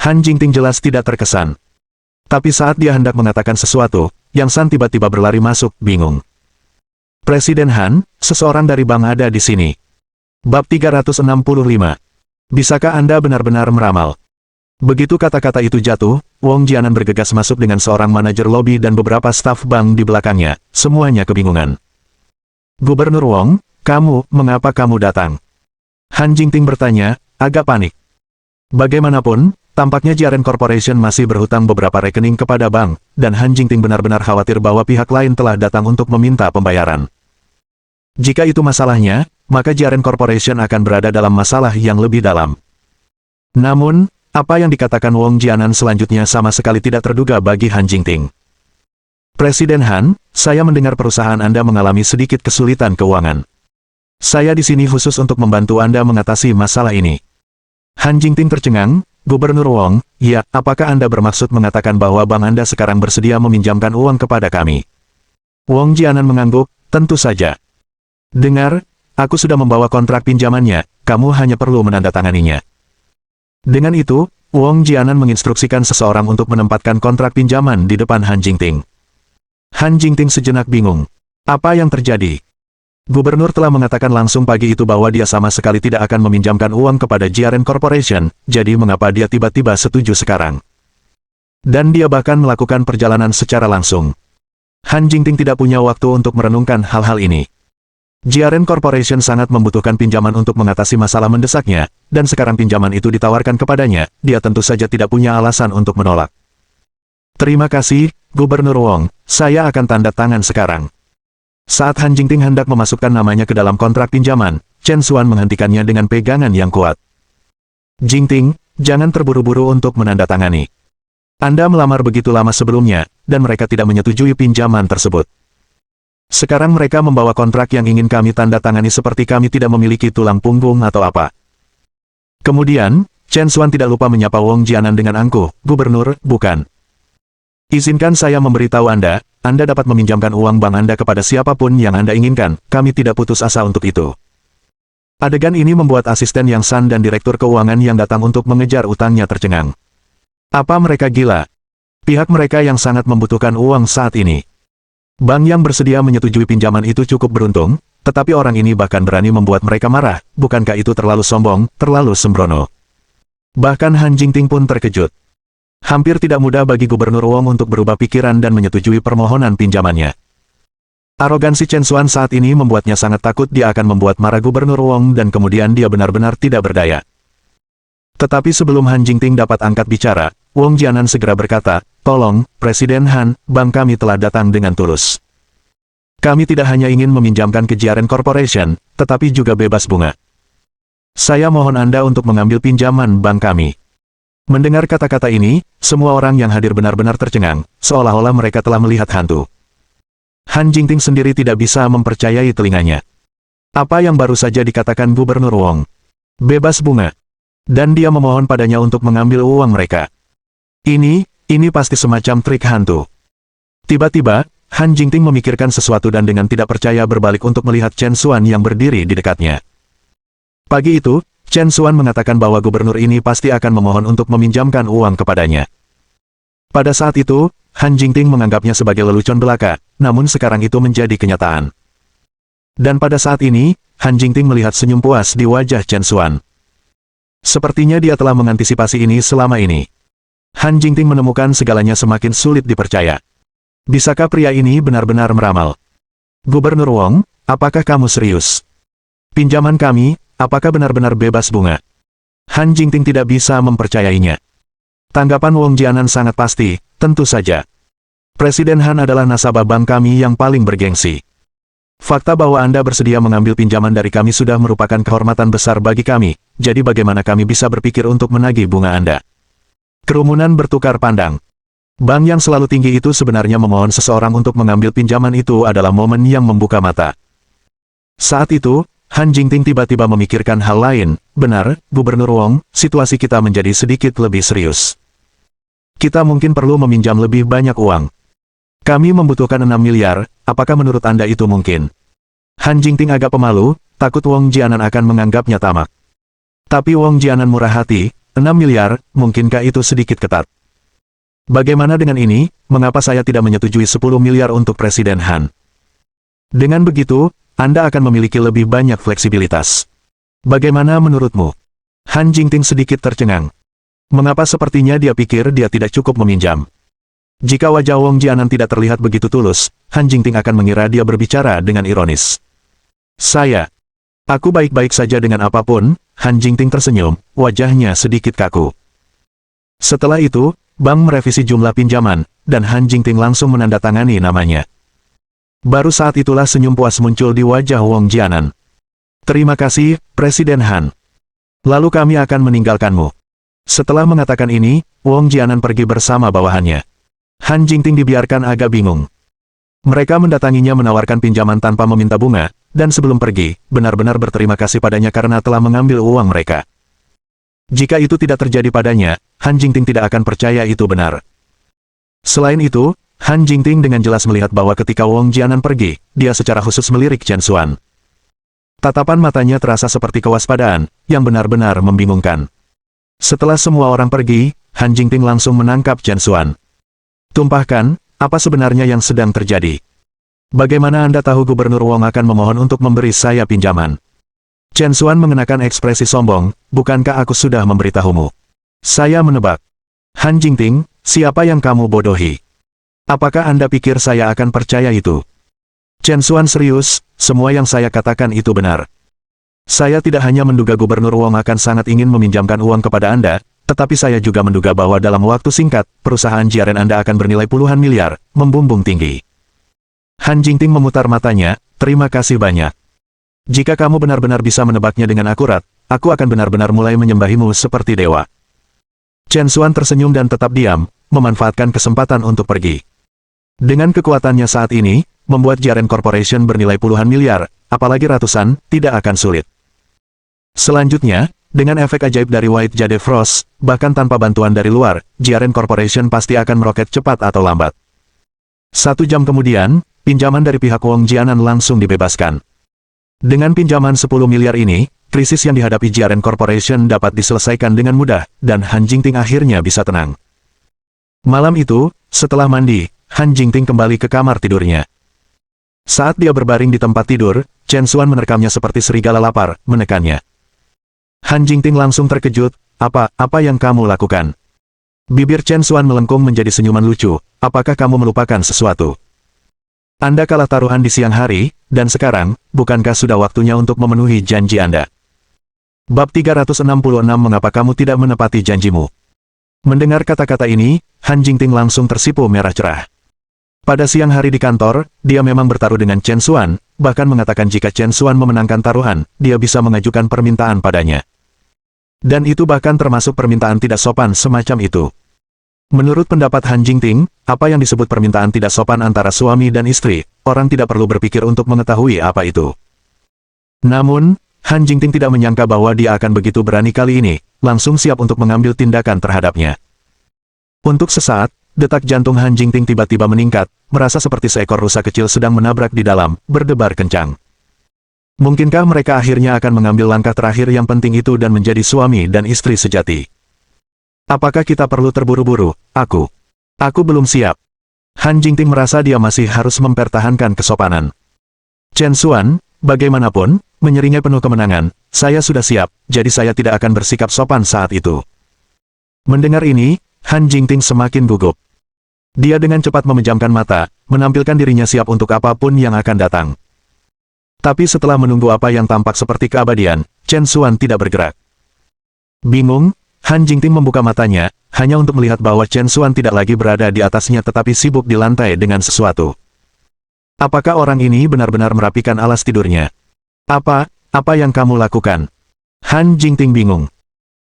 Han Jingting jelas tidak terkesan. Tapi saat dia hendak mengatakan sesuatu, Yang San tiba-tiba berlari masuk, bingung. "Presiden Han, seseorang dari bank ada di sini." Bab 365. Bisakah Anda benar-benar meramal? Begitu kata-kata itu jatuh, Wong Jianan bergegas masuk dengan seorang manajer lobi dan beberapa staf bank di belakangnya, semuanya kebingungan. Gubernur Wong, mengapa kamu datang? Han Jingting bertanya, agak panik. Bagaimanapun, tampaknya Jiaren Corporation masih berhutang beberapa rekening kepada bank, dan Han Jingting benar-benar khawatir bahwa pihak lain telah datang untuk meminta pembayaran. Jika itu masalahnya, maka Jiaren Corporation akan berada dalam masalah yang lebih dalam. Namun, apa yang dikatakan Wong Jianan selanjutnya sama sekali tidak terduga bagi Han Jingting. Presiden Han, saya mendengar perusahaan Anda mengalami sedikit kesulitan keuangan. Saya di sini khusus untuk membantu Anda mengatasi masalah ini. Han Jingting tercengang, Gubernur Wong, ya, apakah Anda bermaksud mengatakan bahwa bank Anda sekarang bersedia meminjamkan uang kepada kami? Wong Jianan mengangguk, tentu saja. Dengar, aku sudah membawa kontrak pinjamannya, kamu hanya perlu menandatanganinya. Dengan itu, Wong Jianan menginstruksikan seseorang untuk menempatkan kontrak pinjaman di depan Han Jingting. Han Jingting sejenak bingung. Apa yang terjadi? Gubernur telah mengatakan langsung pagi itu bahwa dia sama sekali tidak akan meminjamkan uang kepada Jiaren Corporation, jadi mengapa dia tiba-tiba setuju sekarang? Dan dia bahkan melakukan perjalanan secara langsung. Han Jingting tidak punya waktu untuk merenungkan hal-hal ini. Jiaren Corporation sangat membutuhkan pinjaman untuk mengatasi masalah mendesaknya, dan sekarang pinjaman itu ditawarkan kepadanya, dia tentu saja tidak punya alasan untuk menolak. Terima kasih, Gubernur Wong, saya akan tanda tangan sekarang. Saat Han Jingting hendak memasukkan namanya ke dalam kontrak pinjaman, Chen Xuan menghentikannya dengan pegangan yang kuat. Jingting, jangan terburu-buru untuk menandatangani. Anda melamar begitu lama sebelumnya, dan mereka tidak menyetujui pinjaman tersebut. Sekarang mereka membawa kontrak yang ingin kami tanda tangani seperti kami tidak memiliki tulang punggung atau apa. Kemudian, Chen Xuan tidak lupa menyapa Wong Jianan dengan angkuh, Gubernur, bukan. Izinkan saya memberitahu Anda dapat meminjamkan uang bank Anda kepada siapapun yang Anda inginkan, kami tidak putus asa untuk itu. Adegan ini membuat asisten Yang San dan Direktur Keuangan yang datang untuk mengejar utangnya tercengang. Apa mereka gila? Pihak mereka yang sangat membutuhkan uang saat ini. Bank yang bersedia menyetujui pinjaman itu cukup beruntung, tetapi orang ini bahkan berani membuat mereka marah, bukankah itu terlalu sombong, terlalu sembrono? Bahkan Han Jingting pun terkejut. Hampir tidak mudah bagi Gubernur Wong untuk berubah pikiran dan menyetujui permohonan pinjamannya. Arogansi Chen Xuan saat ini membuatnya sangat takut dia akan membuat marah Gubernur Wong dan kemudian dia benar-benar tidak berdaya. Tetapi sebelum Han Jingting dapat angkat bicara, Wong Jianan segera berkata, tolong, Presiden Han, bank kami telah datang dengan tulus. Kami tidak hanya ingin meminjamkan ke Jiaren Corporation, tetapi juga bebas bunga. Saya mohon Anda untuk mengambil pinjaman bank kami. Mendengar kata-kata ini, semua orang yang hadir benar-benar tercengang, seolah-olah mereka telah melihat hantu. Han Jingting sendiri tidak bisa mempercayai telinganya. Apa yang baru saja dikatakan Gubernur Wong? Bebas bunga. Dan dia memohon padanya untuk mengambil uang mereka. Ini pasti semacam trik hantu. Tiba-tiba, Han Jingting memikirkan sesuatu dan dengan tidak percaya berbalik untuk melihat Chen Xuan yang berdiri di dekatnya. Pagi itu, Chen Xuan mengatakan bahwa gubernur ini pasti akan memohon untuk meminjamkan uang kepadanya. Pada saat itu, Han Jingting menganggapnya sebagai lelucon belaka, namun sekarang itu menjadi kenyataan. Dan pada saat ini, Han Jingting melihat senyum puas di wajah Chen Xuan. Sepertinya dia telah mengantisipasi ini selama ini. Han Jingting menemukan segalanya semakin sulit dipercaya. Bisakah pria ini benar-benar meramal? Gubernur Wong, apakah kamu serius? Pinjaman kami, apakah benar-benar bebas bunga? Han Jingting tidak bisa mempercayainya. Tanggapan Wong Jianan sangat pasti, tentu saja. Presiden Han adalah nasabah bank kami yang paling bergengsi. Fakta bahwa Anda bersedia mengambil pinjaman dari kami sudah merupakan kehormatan besar bagi kami, jadi bagaimana kami bisa berpikir untuk menagih bunga Anda? Kerumunan bertukar pandang. Bank yang selalu tinggi itu sebenarnya memohon seseorang untuk mengambil pinjaman itu adalah momen yang membuka mata. Saat itu, Han Jingting tiba-tiba memikirkan hal lain, benar, Gubernur Wong, situasi kita menjadi sedikit lebih serius. Kita mungkin perlu meminjam lebih banyak uang. Kami membutuhkan 6 miliar, apakah menurut Anda itu mungkin? Han Jingting agak pemalu, takut Wong Jianan akan menganggapnya tamak. Tapi Wong Jianan murah hati, 6 miliar, mungkinkah itu sedikit ketat? Bagaimana dengan ini, mengapa saya tidak menyetujui 10 miliar untuk Presiden Han? Dengan begitu, Anda akan memiliki lebih banyak fleksibilitas. Bagaimana menurutmu? Han Jingting sedikit tercengang. Mengapa sepertinya dia pikir dia tidak cukup meminjam? Jika wajah Wong Jianan tidak terlihat begitu tulus, Han Jingting akan mengira dia berbicara dengan ironis. Aku baik-baik saja dengan apapun. Han Jingting tersenyum, wajahnya sedikit kaku. Setelah itu, bank merevisi jumlah pinjaman, dan Han Jingting langsung menandatangani namanya. Baru saat itulah senyum puas muncul di wajah Wong Jianan. Terima kasih, Presiden Han. Lalu kami akan meninggalkanmu. Setelah mengatakan ini, Wong Jianan pergi bersama bawahannya. Han Jingting dibiarkan agak bingung. Mereka mendatanginya menawarkan pinjaman tanpa meminta bunga, dan sebelum pergi, benar-benar berterima kasih padanya karena telah mengambil uang mereka. Jika itu tidak terjadi padanya, Han Jingting tidak akan percaya itu benar. Selain itu, Han Jingting dengan jelas melihat bahwa ketika Wong Jianan pergi, dia secara khusus melirik Chen Xuan. Tatapan matanya terasa seperti kewaspadaan, yang benar-benar membingungkan. Setelah semua orang pergi, Han Jingting langsung menangkap Chen Xuan. Tumpahkan, apa sebenarnya yang sedang terjadi? Bagaimana Anda tahu Gubernur Wong akan memohon untuk memberi saya pinjaman? Chen Xuan mengenakan ekspresi sombong, bukankah aku sudah memberitahumu? Saya menebak. Han Jingting, siapa yang kamu bodohi? Apakah Anda pikir saya akan percaya itu? Chen Xuan serius, semua yang saya katakan itu benar. Saya tidak hanya menduga Gubernur Wong akan sangat ingin meminjamkan uang kepada Anda, tetapi saya juga menduga bahwa dalam waktu singkat, perusahaan Jiaren Anda akan bernilai puluhan miliar, membumbung tinggi. Han Jingting memutar matanya, terima kasih banyak. Jika kamu benar-benar bisa menebaknya dengan akurat, aku akan benar-benar mulai menyembahimu seperti dewa. Chen Xuan tersenyum dan tetap diam, memanfaatkan kesempatan untuk pergi. Dengan kekuatannya saat ini, membuat Jiaren Corporation bernilai puluhan miliar, apalagi ratusan, tidak akan sulit. Selanjutnya, dengan efek ajaib dari White Jade Frost, bahkan tanpa bantuan dari luar, Jiaren Corporation pasti akan meroket cepat atau lambat. 1 jam kemudian, pinjaman dari pihak Wong Jianan langsung dibebaskan. Dengan pinjaman 10 miliar ini, krisis yang dihadapi Jiaren Corporation dapat diselesaikan dengan mudah, dan Han Jingting akhirnya bisa tenang. Malam itu, setelah mandi, Han Jingting kembali ke kamar tidurnya. Saat dia berbaring di tempat tidur, Chen Xuan menerkamnya seperti serigala lapar, menekannya. Han Jingting langsung terkejut, apa yang kamu lakukan? Bibir Chen Xuan melengkung menjadi senyuman lucu, apakah kamu melupakan sesuatu? Anda kalah taruhan di siang hari, dan sekarang, bukankah sudah waktunya untuk memenuhi janji Anda? Bab 366 Mengapa kamu tidak menepati janjimu? Mendengar kata-kata ini, Han Jingting langsung tersipu merah cerah. Pada siang hari di kantor, dia memang bertaruh dengan Chen Xuan, bahkan mengatakan jika Chen Xuan memenangkan taruhan, dia bisa mengajukan permintaan padanya. Dan itu bahkan termasuk permintaan tidak sopan semacam itu. Menurut pendapat Han Jingting, apa yang disebut permintaan tidak sopan antara suami dan istri, orang tidak perlu berpikir untuk mengetahui apa itu. Namun, Han Jingting tidak menyangka bahwa dia akan begitu berani kali ini, langsung siap untuk mengambil tindakan terhadapnya. Untuk sesaat, detak jantung Han Jingting tiba-tiba meningkat, merasa seperti seekor rusa kecil sedang menabrak di dalam, berdebar kencang. Mungkinkah mereka akhirnya akan mengambil langkah terakhir yang penting itu dan menjadi suami dan istri sejati? Apakah kita perlu terburu-buru? Aku belum siap. Han Jingting merasa dia masih harus mempertahankan kesopanan. Chen Xuan, bagaimanapun, menyeringai penuh kemenangan, saya sudah siap, jadi saya tidak akan bersikap sopan saat itu. Mendengar ini, Han Jingting semakin gugup. Dia dengan cepat memejamkan mata, menampilkan dirinya siap untuk apapun yang akan datang. Tapi setelah menunggu apa yang tampak seperti keabadian, Chen Xuan tidak bergerak. Bingung, Han Jingting membuka matanya, hanya untuk melihat bahwa Chen Xuan tidak lagi berada di atasnya tetapi sibuk di lantai dengan sesuatu. Apakah orang ini benar-benar merapikan alas tidurnya? Apa yang kamu lakukan? Han Jingting bingung.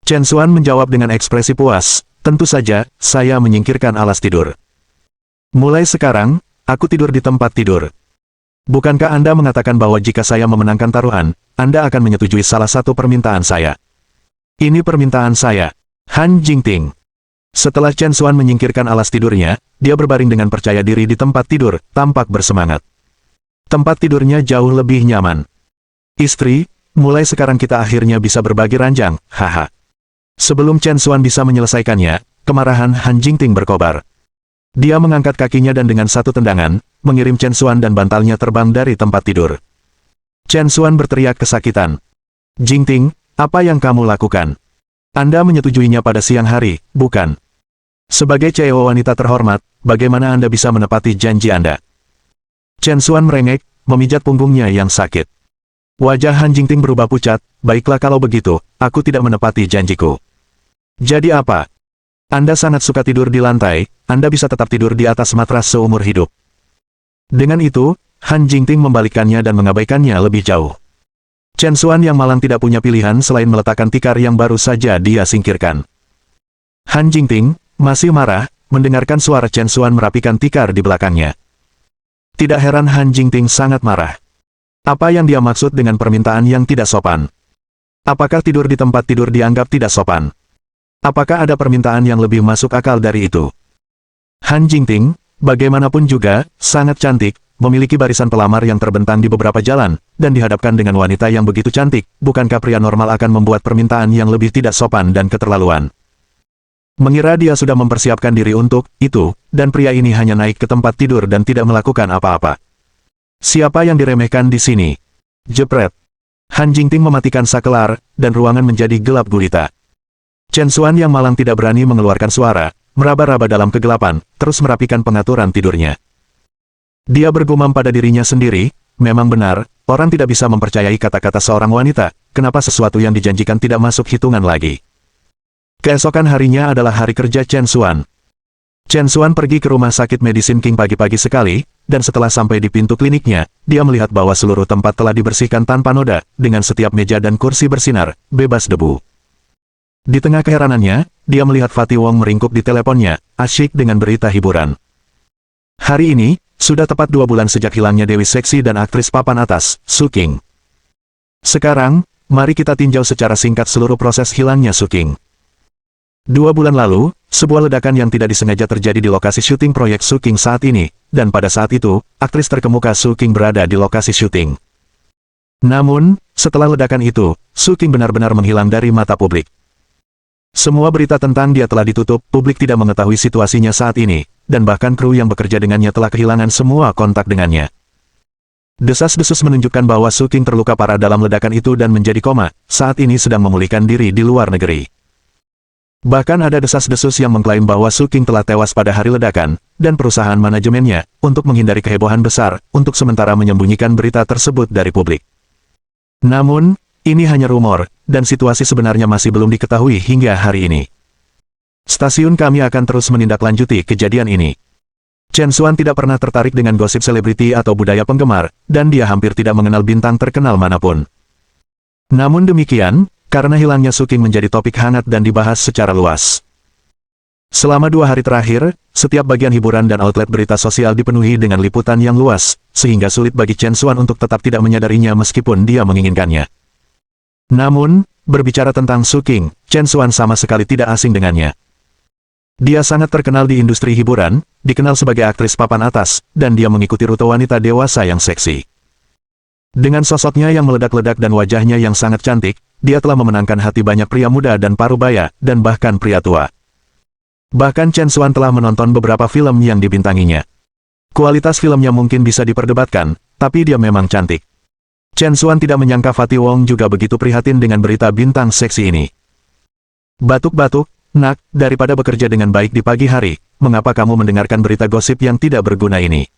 Chen Xuan menjawab dengan ekspresi puas, tentu saja, saya menyingkirkan alas tidur. Mulai sekarang, aku tidur di tempat tidur. Bukankah Anda mengatakan bahwa jika saya memenangkan taruhan, Anda akan menyetujui salah satu permintaan saya? Ini permintaan saya. Han Jingting. Setelah Chen Xuan menyingkirkan alas tidurnya, dia berbaring dengan percaya diri di tempat tidur, tampak bersemangat. Tempat tidurnya jauh lebih nyaman. Istri, mulai sekarang kita akhirnya bisa berbagi ranjang, haha. Sebelum Chen Xuan bisa menyelesaikannya, kemarahan Han Jingting berkobar. Dia mengangkat kakinya dan dengan satu tendangan, mengirim Chen Xuan dan bantalnya terbang dari tempat tidur. Chen Xuan berteriak kesakitan. Jingting, apa yang kamu lakukan? Anda menyetujuinya pada siang hari, bukan? Sebagai CEO wanita terhormat, bagaimana Anda bisa menepati janji Anda? Chen Xuan merengek, memijat punggungnya yang sakit. Wajah Han Jingting berubah pucat, baiklah kalau begitu, aku tidak menepati janjiku. Jadi apa? Anda sangat suka tidur di lantai, Anda bisa tetap tidur di atas matras seumur hidup. Dengan itu, Han Jingting membalikkannya dan mengabaikannya lebih jauh. Chen Xuan yang malang tidak punya pilihan selain meletakkan tikar yang baru saja dia singkirkan. Han Jingting masih marah, mendengarkan suara Chen Xuan merapikan tikar di belakangnya. Tidak heran Han Jingting sangat marah. Apa yang dia maksud dengan permintaan yang tidak sopan? Apakah tidur di tempat tidur dianggap tidak sopan? Apakah ada permintaan yang lebih masuk akal dari itu? Han Jingting, bagaimanapun juga, sangat cantik, memiliki barisan pelamar yang terbentang di beberapa jalan, dan dihadapkan dengan wanita yang begitu cantik, bukankah pria normal akan membuat permintaan yang lebih tidak sopan dan keterlaluan? Mengira dia sudah mempersiapkan diri untuk itu, dan pria ini hanya naik ke tempat tidur dan tidak melakukan apa-apa. Siapa yang diremehkan di sini? Jepret. Han Jingting mematikan sakelar, dan ruangan menjadi gelap gulita. Chen Xuan yang malang tidak berani mengeluarkan suara, meraba-raba dalam kegelapan, terus merapikan pengaturan tidurnya. Dia bergumam pada dirinya sendiri, memang benar, orang tidak bisa mempercayai kata-kata seorang wanita, kenapa sesuatu yang dijanjikan tidak masuk hitungan lagi. Keesokan harinya adalah hari kerja Chen Xuan. Chen Xuan pergi ke rumah sakit Medicine King pagi-pagi sekali, dan setelah sampai di pintu kliniknya, dia melihat bahwa seluruh tempat telah dibersihkan tanpa noda, dengan setiap meja dan kursi bersinar, bebas debu. Di tengah keheranannya, dia melihat Fatih Wong meringkuk di teleponnya, asyik dengan berita hiburan. Hari ini, sudah tepat 2 bulan sejak hilangnya Dewi Seksi dan aktris papan atas, Su King. Sekarang, mari kita tinjau secara singkat seluruh proses hilangnya Su King. 2 bulan lalu, sebuah ledakan yang tidak disengaja terjadi di lokasi syuting proyek Su King saat ini, dan pada saat itu, aktris terkemuka Su King berada di lokasi syuting. Namun, setelah ledakan itu, Su King benar-benar menghilang dari mata publik. Semua berita tentang dia telah ditutup, publik tidak mengetahui situasinya saat ini, dan bahkan kru yang bekerja dengannya telah kehilangan semua kontak dengannya. Desas-desus menunjukkan bahwa Su King terluka parah dalam ledakan itu dan menjadi koma, saat ini sedang memulihkan diri di luar negeri. Bahkan ada desas-desus yang mengklaim bahwa Su King telah tewas pada hari ledakan, dan perusahaan manajemennya, untuk menghindari kehebohan besar, untuk sementara menyembunyikan berita tersebut dari publik. Namun, ini hanya rumor, dan situasi sebenarnya masih belum diketahui hingga hari ini. Stasiun kami akan terus menindaklanjuti kejadian ini. Chen Xuan tidak pernah tertarik dengan gosip selebriti atau budaya penggemar, dan dia hampir tidak mengenal bintang terkenal manapun. Namun demikian, karena hilangnya Su King menjadi topik hangat dan dibahas secara luas. Selama 2 hari terakhir, setiap bagian hiburan dan outlet berita sosial dipenuhi dengan liputan yang luas, sehingga sulit bagi Chen Xuan untuk tetap tidak menyadarinya meskipun dia menginginkannya. Namun, berbicara tentang Su King, Chen Xuan sama sekali tidak asing dengannya. Dia sangat terkenal di industri hiburan, dikenal sebagai aktris papan atas, dan dia mengikuti rute wanita dewasa yang seksi. Dengan sosoknya yang meledak-ledak dan wajahnya yang sangat cantik, dia telah memenangkan hati banyak pria muda dan parubaya, dan bahkan pria tua. Bahkan Chen Xuan telah menonton beberapa film yang dibintanginya. Kualitas filmnya mungkin bisa diperdebatkan, tapi dia memang cantik. Chen Xuan tidak menyangka Fatih Wong juga begitu prihatin dengan berita bintang seksi ini. Batuk-batuk, nak, daripada bekerja dengan baik di pagi hari, mengapa kamu mendengarkan berita gosip yang tidak berguna ini?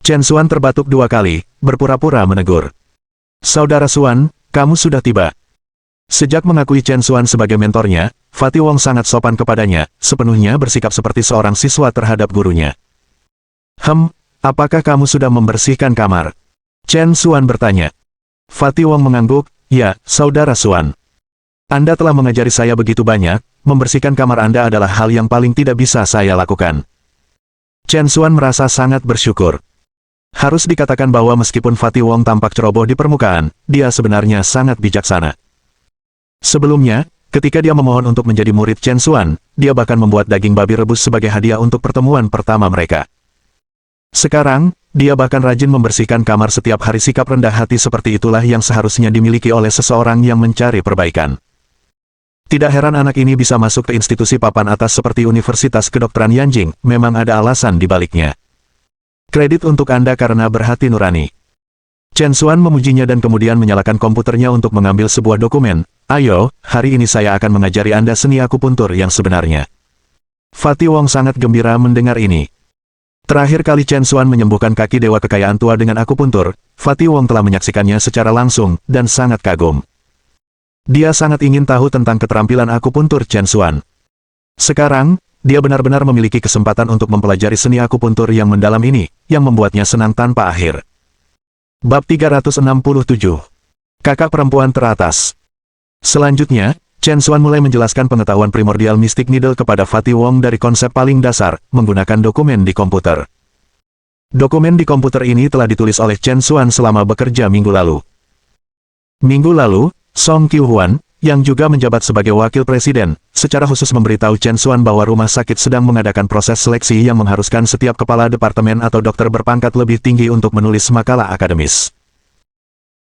Chen Xuan terbatuk 2 kali, berpura-pura menegur. Saudara Xuan, kamu sudah tiba. Sejak mengakui Chen Xuan sebagai mentornya, Fatih Wong sangat sopan kepadanya, sepenuhnya bersikap seperti seorang siswa terhadap gurunya. Apakah kamu sudah membersihkan kamar? Chen Xuan bertanya. Fatih Wong mengangguk, ya, Saudara Xuan. Anda telah mengajari saya begitu banyak, membersihkan kamar Anda adalah hal yang paling tidak bisa saya lakukan. Chen Xuan merasa sangat bersyukur. Harus dikatakan bahwa meskipun Fatih Wong tampak ceroboh di permukaan, dia sebenarnya sangat bijaksana. Sebelumnya, ketika dia memohon untuk menjadi murid Chen Xuan, dia bahkan membuat daging babi rebus sebagai hadiah untuk pertemuan pertama mereka. Sekarang, dia bahkan rajin membersihkan kamar setiap hari. Sikap rendah hati seperti itulah yang seharusnya dimiliki oleh seseorang yang mencari perbaikan. Tidak heran anak ini bisa masuk ke institusi papan atas seperti Universitas Kedokteran Yanjing, memang ada alasan di baliknya. Kredit untuk Anda karena berhati nurani. Chen Xuan memujinya dan kemudian menyalakan komputernya untuk mengambil sebuah dokumen, Ayo, hari ini saya akan mengajari Anda seni akupuntur yang sebenarnya. Fatih Wong sangat gembira mendengar ini. Terakhir kali Chen Xuan menyembuhkan kaki dewa kekayaan tua dengan akupuntur, Fatih Wong telah menyaksikannya secara langsung, dan sangat kagum. Dia sangat ingin tahu tentang keterampilan akupuntur Chen Xuan. Sekarang, dia benar-benar memiliki kesempatan untuk mempelajari seni akupuntur yang mendalam ini, yang membuatnya senang tanpa akhir. Bab 367. Kakak perempuan teratas. Selanjutnya, Chen Xuan mulai menjelaskan pengetahuan primordial Mystic Needle kepada Fatih Wong dari konsep paling dasar, menggunakan dokumen di komputer. Dokumen di komputer ini telah ditulis oleh Chen Xuan selama bekerja minggu lalu. Minggu lalu, Song Qiuhuan, yang juga menjabat sebagai wakil presiden, secara khusus memberitahu Chen Xuan bahwa rumah sakit sedang mengadakan proses seleksi yang mengharuskan setiap kepala departemen atau dokter berpangkat lebih tinggi untuk menulis makalah akademis.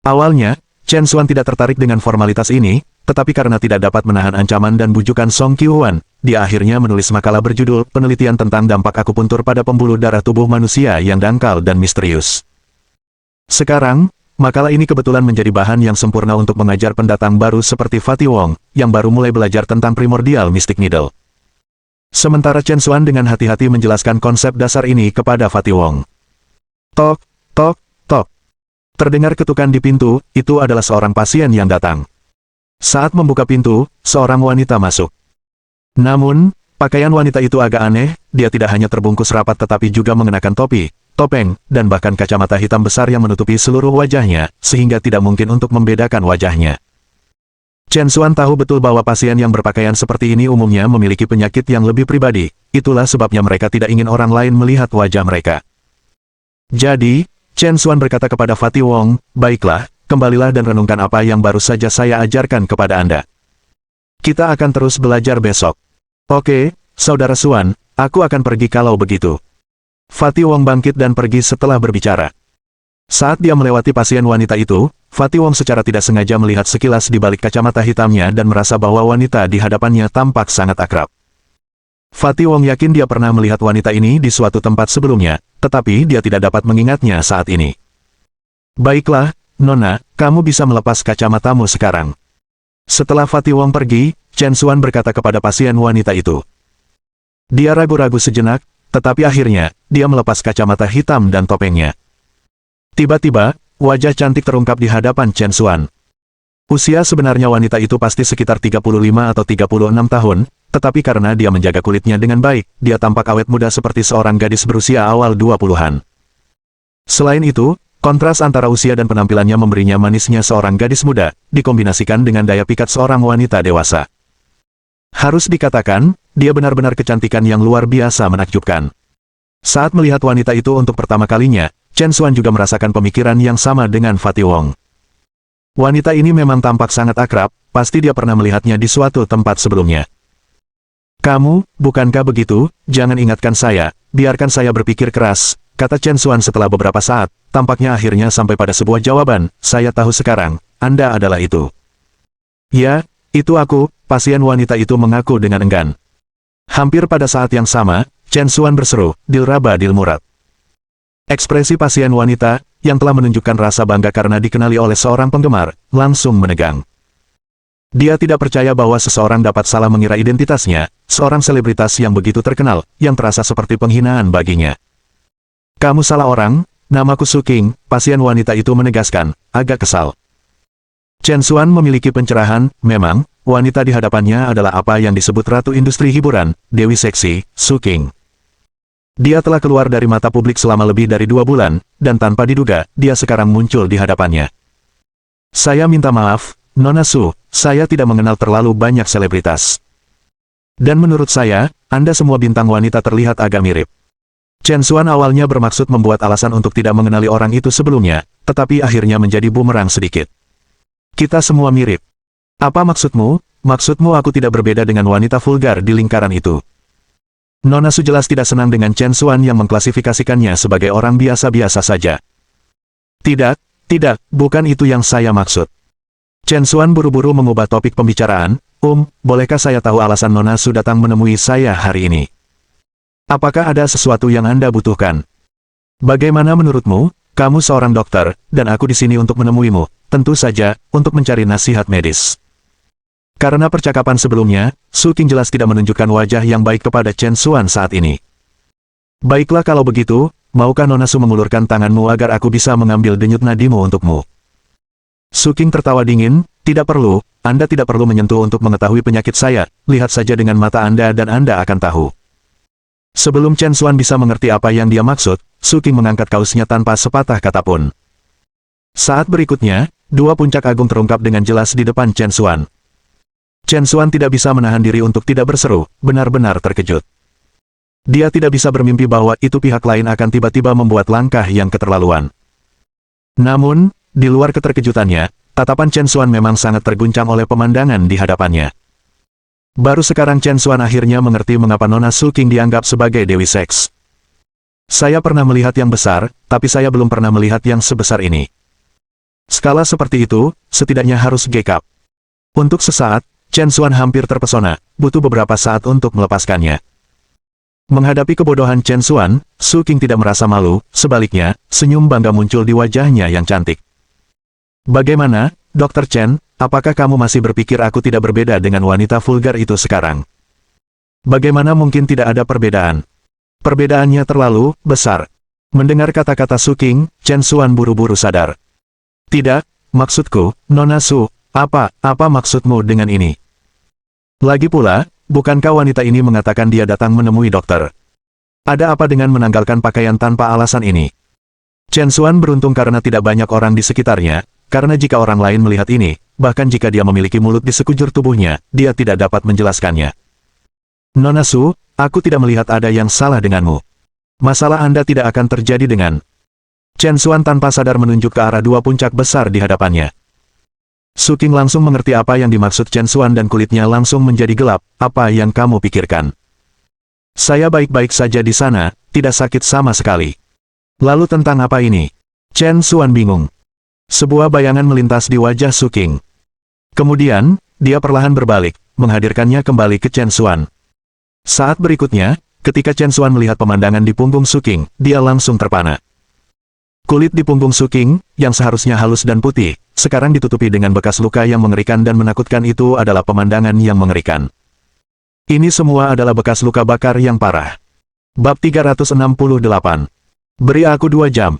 Awalnya, Chen Xuan tidak tertarik dengan formalitas ini, tetapi karena tidak dapat menahan ancaman dan bujukan Song Qiuhuan, dia akhirnya menulis makalah berjudul Penelitian tentang Dampak Akupuntur pada Pembuluh Darah Tubuh Manusia yang Dangkal dan Misterius. Sekarang, makalah ini kebetulan menjadi bahan yang sempurna untuk mengajar pendatang baru seperti Fatih Wong, yang baru mulai belajar tentang primordial Mystic Needle. Sementara Chen Xuan dengan hati-hati menjelaskan konsep dasar ini kepada Fatih Wong. Tok, tok, tok. Terdengar ketukan di pintu, itu adalah seorang pasien yang datang. Saat membuka pintu, seorang wanita masuk. Namun, pakaian wanita itu agak aneh, dia tidak hanya terbungkus rapat tetapi juga mengenakan topi, topeng, dan bahkan kacamata hitam besar yang menutupi seluruh wajahnya, sehingga tidak mungkin untuk membedakan wajahnya. Chen Xuan tahu betul bahwa pasien yang berpakaian seperti ini umumnya memiliki penyakit yang lebih pribadi, itulah sebabnya mereka tidak ingin orang lain melihat wajah mereka. Jadi, Chen Xuan berkata kepada Fatih Wong, "Baiklah, kembalilah dan renungkan apa yang baru saja saya ajarkan kepada Anda. Kita akan terus belajar besok." "Oke, Saudara Xuan, aku akan pergi kalau begitu." Fatih Wong bangkit dan pergi setelah berbicara. Saat dia melewati pasien wanita itu, Fatih Wong secara tidak sengaja melihat sekilas di balik kacamata hitamnya dan merasa bahwa wanita di hadapannya tampak sangat akrab. Fatih Wong yakin dia pernah melihat wanita ini di suatu tempat sebelumnya, tetapi dia tidak dapat mengingatnya saat ini. "Baiklah, Nona, kamu bisa melepas kacamatamu sekarang." Setelah Fatih Wong pergi, Chen Xuan berkata kepada pasien wanita itu. Dia ragu-ragu sejenak, tetapi akhirnya, dia melepas kacamata hitam dan topengnya. Tiba-tiba, wajah cantik terungkap di hadapan Chen Xuan. Usia sebenarnya wanita itu pasti sekitar 35 atau 36 tahun, tetapi karena dia menjaga kulitnya dengan baik, dia tampak awet muda seperti seorang gadis berusia awal 20-an. Selain itu, kontras antara usia dan penampilannya memberinya manisnya seorang gadis muda, dikombinasikan dengan daya pikat seorang wanita dewasa. Harus dikatakan, dia benar-benar kecantikan yang luar biasa menakjubkan. Saat melihat wanita itu untuk pertama kalinya, Chen Xuan juga merasakan pemikiran yang sama dengan Fatih Wong. Wanita ini memang tampak sangat akrab, pasti dia pernah melihatnya di suatu tempat sebelumnya. "Kamu, bukankah begitu? Jangan ingatkan saya, biarkan saya berpikir keras," kata Chen Xuan setelah beberapa saat, tampaknya akhirnya sampai pada sebuah jawaban, "Saya tahu sekarang, Anda adalah itu." "Ya, itu aku," pasien wanita itu mengaku dengan enggan. Hampir pada saat yang sama, Chen Xuan berseru, "Dilraba Dilmurad." Ekspresi pasien wanita, yang telah menunjukkan rasa bangga karena dikenali oleh seorang penggemar, langsung menegang. Dia tidak percaya bahwa seseorang dapat salah mengira identitasnya, seorang selebritas yang begitu terkenal, yang terasa seperti penghinaan baginya. "Kamu salah orang, namaku Su Qing," pasien wanita itu menegaskan, agak kesal. Chen Xuan memiliki pencerahan, memang, wanita di hadapannya adalah apa yang disebut Ratu Industri Hiburan, Dewi Seksi, Su Qing. Dia telah keluar dari mata publik selama lebih dari 2 bulan, dan tanpa diduga, dia sekarang muncul di hadapannya. "Saya minta maaf, Nona Su, saya tidak mengenal terlalu banyak selebritas. Dan menurut saya, Anda semua bintang wanita terlihat agak mirip." Chen Xuan awalnya bermaksud membuat alasan untuk tidak mengenali orang itu sebelumnya, tetapi akhirnya menjadi bumerang sedikit. "Kita semua mirip. Apa maksudmu? Maksudmu aku tidak berbeda dengan wanita vulgar di lingkaran itu?" Nona Su jelas tidak senang dengan Chen Xuan yang mengklasifikasikannya sebagai orang biasa-biasa saja. Tidak, bukan itu yang saya maksud." Chen Xuan buru-buru mengubah topik pembicaraan, bolehkah saya tahu alasan Nona Su datang menemui saya hari ini? Apakah ada sesuatu yang Anda butuhkan? Bagaimana menurutmu? Kamu seorang dokter, dan aku di sini untuk menemuimu, tentu saja, untuk mencari nasihat medis." Karena percakapan sebelumnya, Su Qing jelas tidak menunjukkan wajah yang baik kepada Chen Xuan saat ini. Baiklah kalau begitu, maukah Nona Su mengulurkan tanganmu agar aku bisa mengambil denyut nadimu untukmu? Su Qing tertawa dingin, tidak perlu, Anda tidak perlu menyentuh untuk mengetahui penyakit saya, lihat saja dengan mata Anda dan Anda akan tahu. Sebelum Chen Xuan bisa mengerti apa yang dia maksud, Su Qing mengangkat kausnya tanpa sepatah kata pun. Saat berikutnya, dua puncak agung terungkap dengan jelas di depan Chen Xuan. Chen Xuan tidak bisa menahan diri untuk tidak berseru, benar-benar terkejut. Dia tidak bisa bermimpi bahwa itu pihak lain akan tiba-tiba membuat langkah yang keterlaluan. Namun, di luar keterkejutannya, tatapan Chen Xuan memang sangat terguncang oleh pemandangan di hadapannya. Baru sekarang Chen Xuan akhirnya mengerti mengapa Nona Su Qing dianggap sebagai Dewi Seks. Saya pernah melihat yang besar, tapi saya belum pernah melihat yang sebesar ini. Skala seperti itu, setidaknya harus G-Cup. Untuk sesaat, Chen Xuan hampir terpesona, butuh beberapa saat untuk melepaskannya. Menghadapi kebodohan Chen Xuan, Su Qing tidak merasa malu, sebaliknya, senyum bangga muncul di wajahnya yang cantik. Bagaimana, Dr. Chen, apakah kamu masih berpikir aku tidak berbeda dengan wanita vulgar itu sekarang? Bagaimana mungkin tidak ada perbedaan? Perbedaannya terlalu besar. Mendengar kata-kata Su Qing, Chen Xuan buru-buru sadar. Tidak, maksudku, Nona Su, apa maksudmu dengan ini? Lagi pula, bukankah wanita ini mengatakan dia datang menemui dokter? Ada apa dengan menanggalkan pakaian tanpa alasan ini? Chen Xuan beruntung karena tidak banyak orang di sekitarnya, karena jika orang lain melihat ini, bahkan jika dia memiliki mulut di sekujur tubuhnya, dia tidak dapat menjelaskannya. Nona Su, aku tidak melihat ada yang salah denganmu. Masalah Anda tidak akan terjadi dengan... Chen Xuan tanpa sadar menunjuk ke arah dua puncak besar di hadapannya. Su Qing langsung mengerti apa yang dimaksud Chen Xuan dan kulitnya langsung menjadi gelap. Apa yang kamu pikirkan? Saya baik-baik saja di sana, tidak sakit sama sekali. Lalu tentang apa ini? Chen Xuan bingung. Sebuah bayangan melintas di wajah Su Qing. Kemudian, dia perlahan berbalik, menghadirkannya kembali ke Chen Xuan. Saat berikutnya, ketika Chen Xuan melihat pemandangan di punggung Su Qing, dia langsung terpana. Kulit di punggung Su Qing, yang seharusnya halus dan putih, sekarang ditutupi dengan bekas luka yang mengerikan dan menakutkan. Itu adalah pemandangan yang mengerikan. Ini semua adalah bekas luka bakar yang parah. Bab 368. Beri aku 2 jam.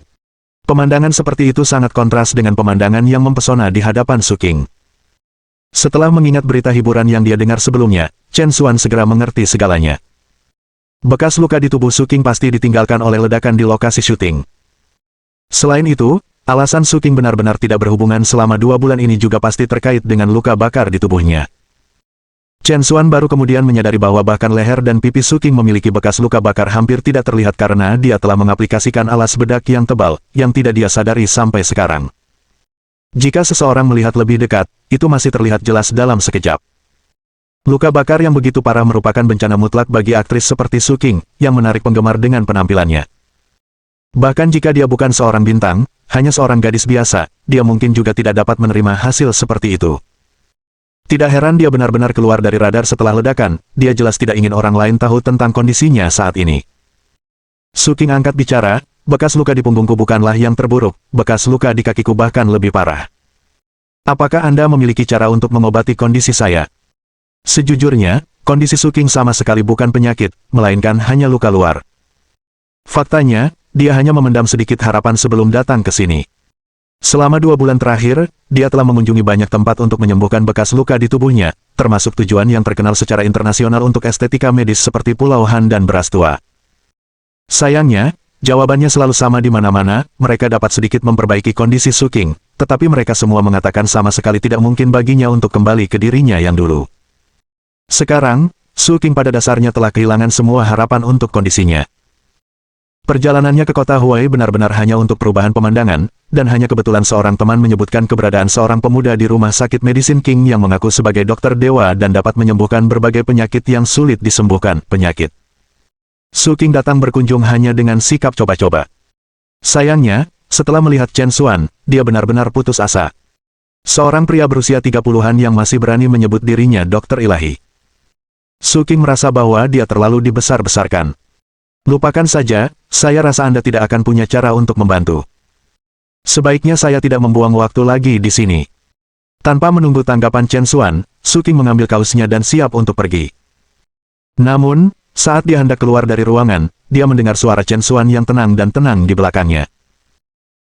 Pemandangan seperti itu sangat kontras dengan pemandangan yang mempesona di hadapan Su Qing. Setelah mengingat berita hiburan yang dia dengar sebelumnya, Chen Xuan segera mengerti segalanya. Bekas luka di tubuh Su Qing pasti ditinggalkan oleh ledakan di lokasi syuting. Selain itu, alasan Su Qing benar-benar tidak berhubungan selama 2 bulan ini juga pasti terkait dengan luka bakar di tubuhnya. Chen Xuan baru kemudian menyadari bahwa bahkan leher dan pipi Su Qing memiliki bekas luka bakar hampir tidak terlihat karena dia telah mengaplikasikan alas bedak yang tebal, yang tidak dia sadari sampai sekarang. Jika seseorang melihat lebih dekat, itu masih terlihat jelas dalam sekejap. Luka bakar yang begitu parah merupakan bencana mutlak bagi aktris seperti Su Qing, yang menarik penggemar dengan penampilannya. Bahkan jika dia bukan seorang bintang, hanya seorang gadis biasa, dia mungkin juga tidak dapat menerima hasil seperti itu. Tidak heran dia benar-benar keluar dari radar setelah ledakan, dia jelas tidak ingin orang lain tahu tentang kondisinya saat ini. Su Qing angkat bicara, bekas luka di punggungku bukanlah yang terburuk, bekas luka di kakiku bahkan lebih parah. Apakah Anda memiliki cara untuk mengobati kondisi saya? Sejujurnya, kondisi Su Qing sama sekali bukan penyakit, melainkan hanya luka luar. Faktanya, dia hanya memendam sedikit harapan sebelum datang ke sini. Selama 2 bulan terakhir, dia telah mengunjungi banyak tempat untuk menyembuhkan bekas luka di tubuhnya, termasuk tujuan yang terkenal secara internasional untuk estetika medis seperti Pulau Han dan beras tua. Sayangnya, jawabannya selalu sama di mana-mana, mereka dapat sedikit memperbaiki kondisi Su Qing, tetapi mereka semua mengatakan sama sekali tidak mungkin baginya untuk kembali ke dirinya yang dulu. Sekarang, Su Qing pada dasarnya telah kehilangan semua harapan untuk kondisinya. Perjalanannya ke kota Huai benar-benar hanya untuk perubahan pemandangan, dan hanya kebetulan seorang teman menyebutkan keberadaan seorang pemuda di rumah sakit Medicine King yang mengaku sebagai dokter dewa dan dapat menyembuhkan berbagai penyakit yang sulit disembuhkan, penyakit. Su Qing datang berkunjung hanya dengan sikap coba-coba. Sayangnya, setelah melihat Chen Xuan, dia benar-benar putus asa. Seorang pria berusia 30-an yang masih berani menyebut dirinya dokter ilahi. Su Qing merasa bahwa dia terlalu dibesar-besarkan. Lupakan saja, saya rasa Anda tidak akan punya cara untuk membantu. Sebaiknya saya tidak membuang waktu lagi di sini. Tanpa menunggu tanggapan Chen Xuan, Su King mengambil kausnya dan siap untuk pergi. Namun, saat dia hendak keluar dari ruangan, dia mendengar suara Chen Xuan yang tenang dan tenang di belakangnya.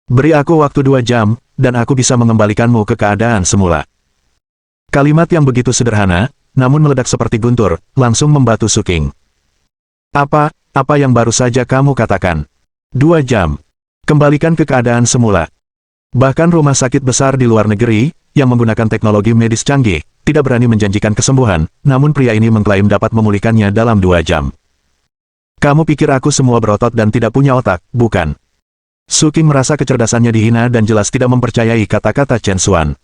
Beri aku waktu 2 jam, dan aku bisa mengembalikanmu ke keadaan semula. Kalimat yang begitu sederhana, namun meledak seperti guntur, langsung membatu Su King. Apa yang baru saja kamu katakan? 2 jam. Kembalikan ke keadaan semula. Bahkan rumah sakit besar di luar negeri, yang menggunakan teknologi medis canggih, tidak berani menjanjikan kesembuhan, namun pria ini mengklaim dapat memulihkannya dalam 2 jam. Kamu pikir aku semua berotot dan tidak punya otak, bukan? Su King merasa kecerdasannya dihina dan jelas tidak mempercayai kata-kata Chen Xuan.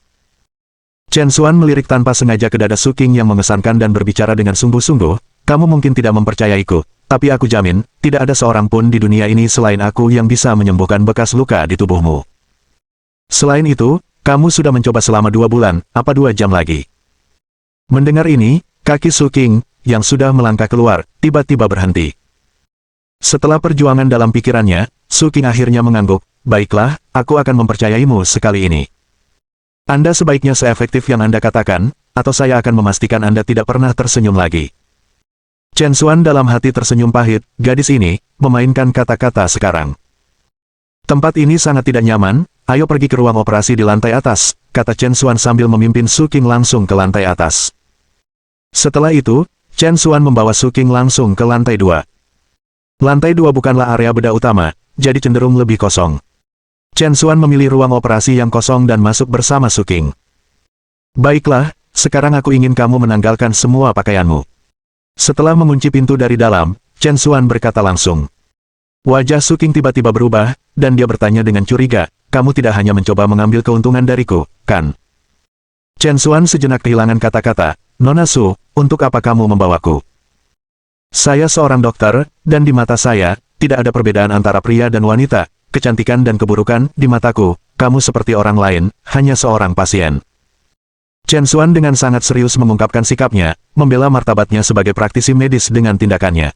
Chen Xuan melirik tanpa sengaja ke dada Su King yang mengesankan dan berbicara dengan sungguh-sungguh, kamu mungkin tidak mempercayaiku, tapi aku jamin, tidak ada seorang pun di dunia ini selain aku yang bisa menyembuhkan bekas luka di tubuhmu. Selain itu, kamu sudah mencoba selama 2 bulan, apa 2 jam lagi? Mendengar ini, kaki Su King, yang sudah melangkah keluar, tiba-tiba berhenti. Setelah perjuangan dalam pikirannya, Su King akhirnya mengangguk, baiklah, aku akan mempercayaimu sekali ini. Anda sebaiknya seefektif yang Anda katakan, atau saya akan memastikan Anda tidak pernah tersenyum lagi. Chen Xuan dalam hati tersenyum pahit, gadis ini, memainkan kata-kata sekarang. Tempat ini sangat tidak nyaman, ayo pergi ke ruang operasi di lantai atas, kata Chen Xuan sambil memimpin Su King langsung ke lantai atas. Setelah itu, Chen Xuan membawa Su King langsung ke lantai 2. Lantai 2 bukanlah area bedah utama, jadi cenderung lebih kosong. Chen Xuan memilih ruang operasi yang kosong dan masuk bersama Su King. Baiklah, sekarang aku ingin kamu menanggalkan semua pakaianmu. Setelah mengunci pintu dari dalam, Chen Xuan berkata langsung. Wajah Su King tiba-tiba berubah, dan dia bertanya dengan curiga, kamu tidak hanya mencoba mengambil keuntungan dariku, kan? Chen Xuan sejenak kehilangan kata-kata, Nona Su, untuk apa kamu membawaku? Saya seorang dokter, dan di mata saya, tidak ada perbedaan antara pria dan wanita, kecantikan dan keburukan, di mataku, kamu seperti orang lain, hanya seorang pasien. Chen Xuan dengan sangat serius mengungkapkan sikapnya, membela martabatnya sebagai praktisi medis dengan tindakannya.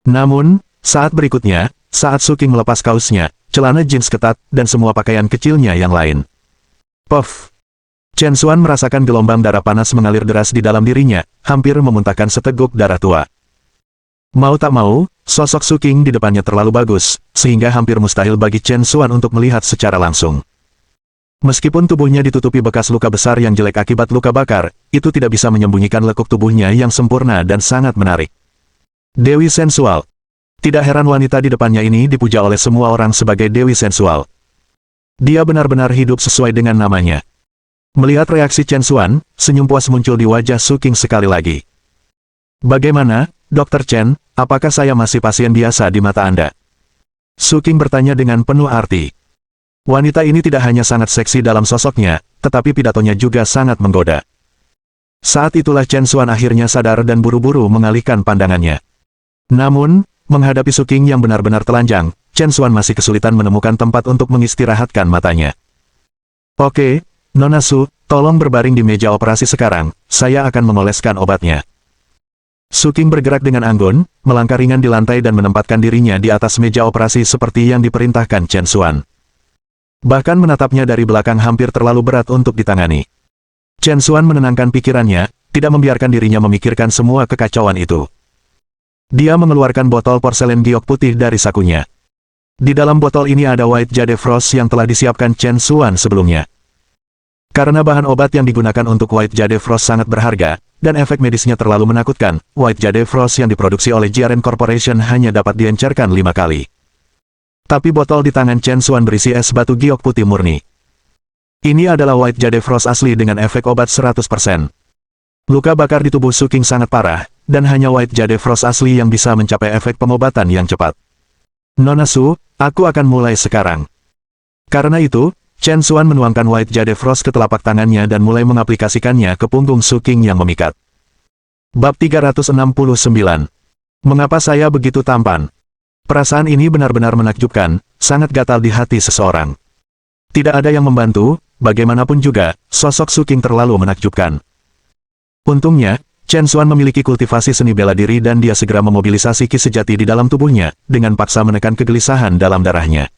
Namun, saat berikutnya, saat Su King melepas kausnya, celana jeans ketat, dan semua pakaian kecilnya yang lain. Puff! Chen Xuan merasakan gelombang darah panas mengalir deras di dalam dirinya, hampir memuntahkan seteguk darah tua. Mau tak mau, sosok Su King di depannya terlalu bagus, sehingga hampir mustahil bagi Chen Xuan untuk melihat secara langsung. Meskipun tubuhnya ditutupi bekas luka besar yang jelek akibat luka bakar, itu tidak bisa menyembunyikan lekuk tubuhnya yang sempurna dan sangat menarik. Dewi sensual. Tidak heran wanita di depannya ini dipuja oleh semua orang sebagai Dewi sensual. Dia benar-benar hidup sesuai dengan namanya. Melihat reaksi Chen Xuan, senyum puas muncul di wajah Su King sekali lagi. Bagaimana, Dr. Chen, apakah saya masih pasien biasa di mata Anda? Su King bertanya dengan penuh arti. Wanita ini tidak hanya sangat seksi dalam sosoknya, tetapi pidatonya juga sangat menggoda. Saat itulah Chen Xuan akhirnya sadar dan buru-buru mengalihkan pandangannya. Namun, menghadapi Su King yang benar-benar telanjang, Chen Xuan masih kesulitan menemukan tempat untuk mengistirahatkan matanya. Oke, Nona Su, tolong berbaring di meja operasi sekarang, saya akan mengoleskan obatnya. Su King bergerak dengan anggun, melangkah ringan di lantai dan menempatkan dirinya di atas meja operasi seperti yang diperintahkan Chen Xuan. Bahkan menatapnya dari belakang hampir terlalu berat untuk ditangani. Chen Xuan menenangkan pikirannya, tidak membiarkan dirinya memikirkan semua kekacauan itu. Dia mengeluarkan botol porselen giok putih dari sakunya. Di dalam botol ini ada White Jade Frost yang telah disiapkan Chen Xuan sebelumnya. Karena bahan obat yang digunakan untuk White Jade Frost sangat berharga, dan efek medisnya terlalu menakutkan, White Jade Frost yang diproduksi oleh Jiaren Corporation hanya dapat diencerkan 5 kali. Tapi botol di tangan Chen Xuan berisi es batu giok putih murni. Ini adalah White Jade Frost asli dengan efek obat 100%. Luka bakar di tubuh Su King sangat parah, dan hanya White Jade Frost asli yang bisa mencapai efek pengobatan yang cepat. Nona Su, aku akan mulai sekarang. Karena itu, Chen Xuan menuangkan White Jade Frost ke telapak tangannya dan mulai mengaplikasikannya ke punggung Su King yang memikat. Bab 369. Mengapa saya begitu tampan? Perasaan ini benar-benar menakjubkan, sangat gatal di hati seseorang. Tidak ada yang membantu, bagaimanapun juga, sosok Su King terlalu menakjubkan. Untungnya, Chen Xuan memiliki kultivasi seni bela diri dan dia segera memobilisasi ki sejati di dalam tubuhnya, dengan paksa menekan kegelisahan dalam darahnya.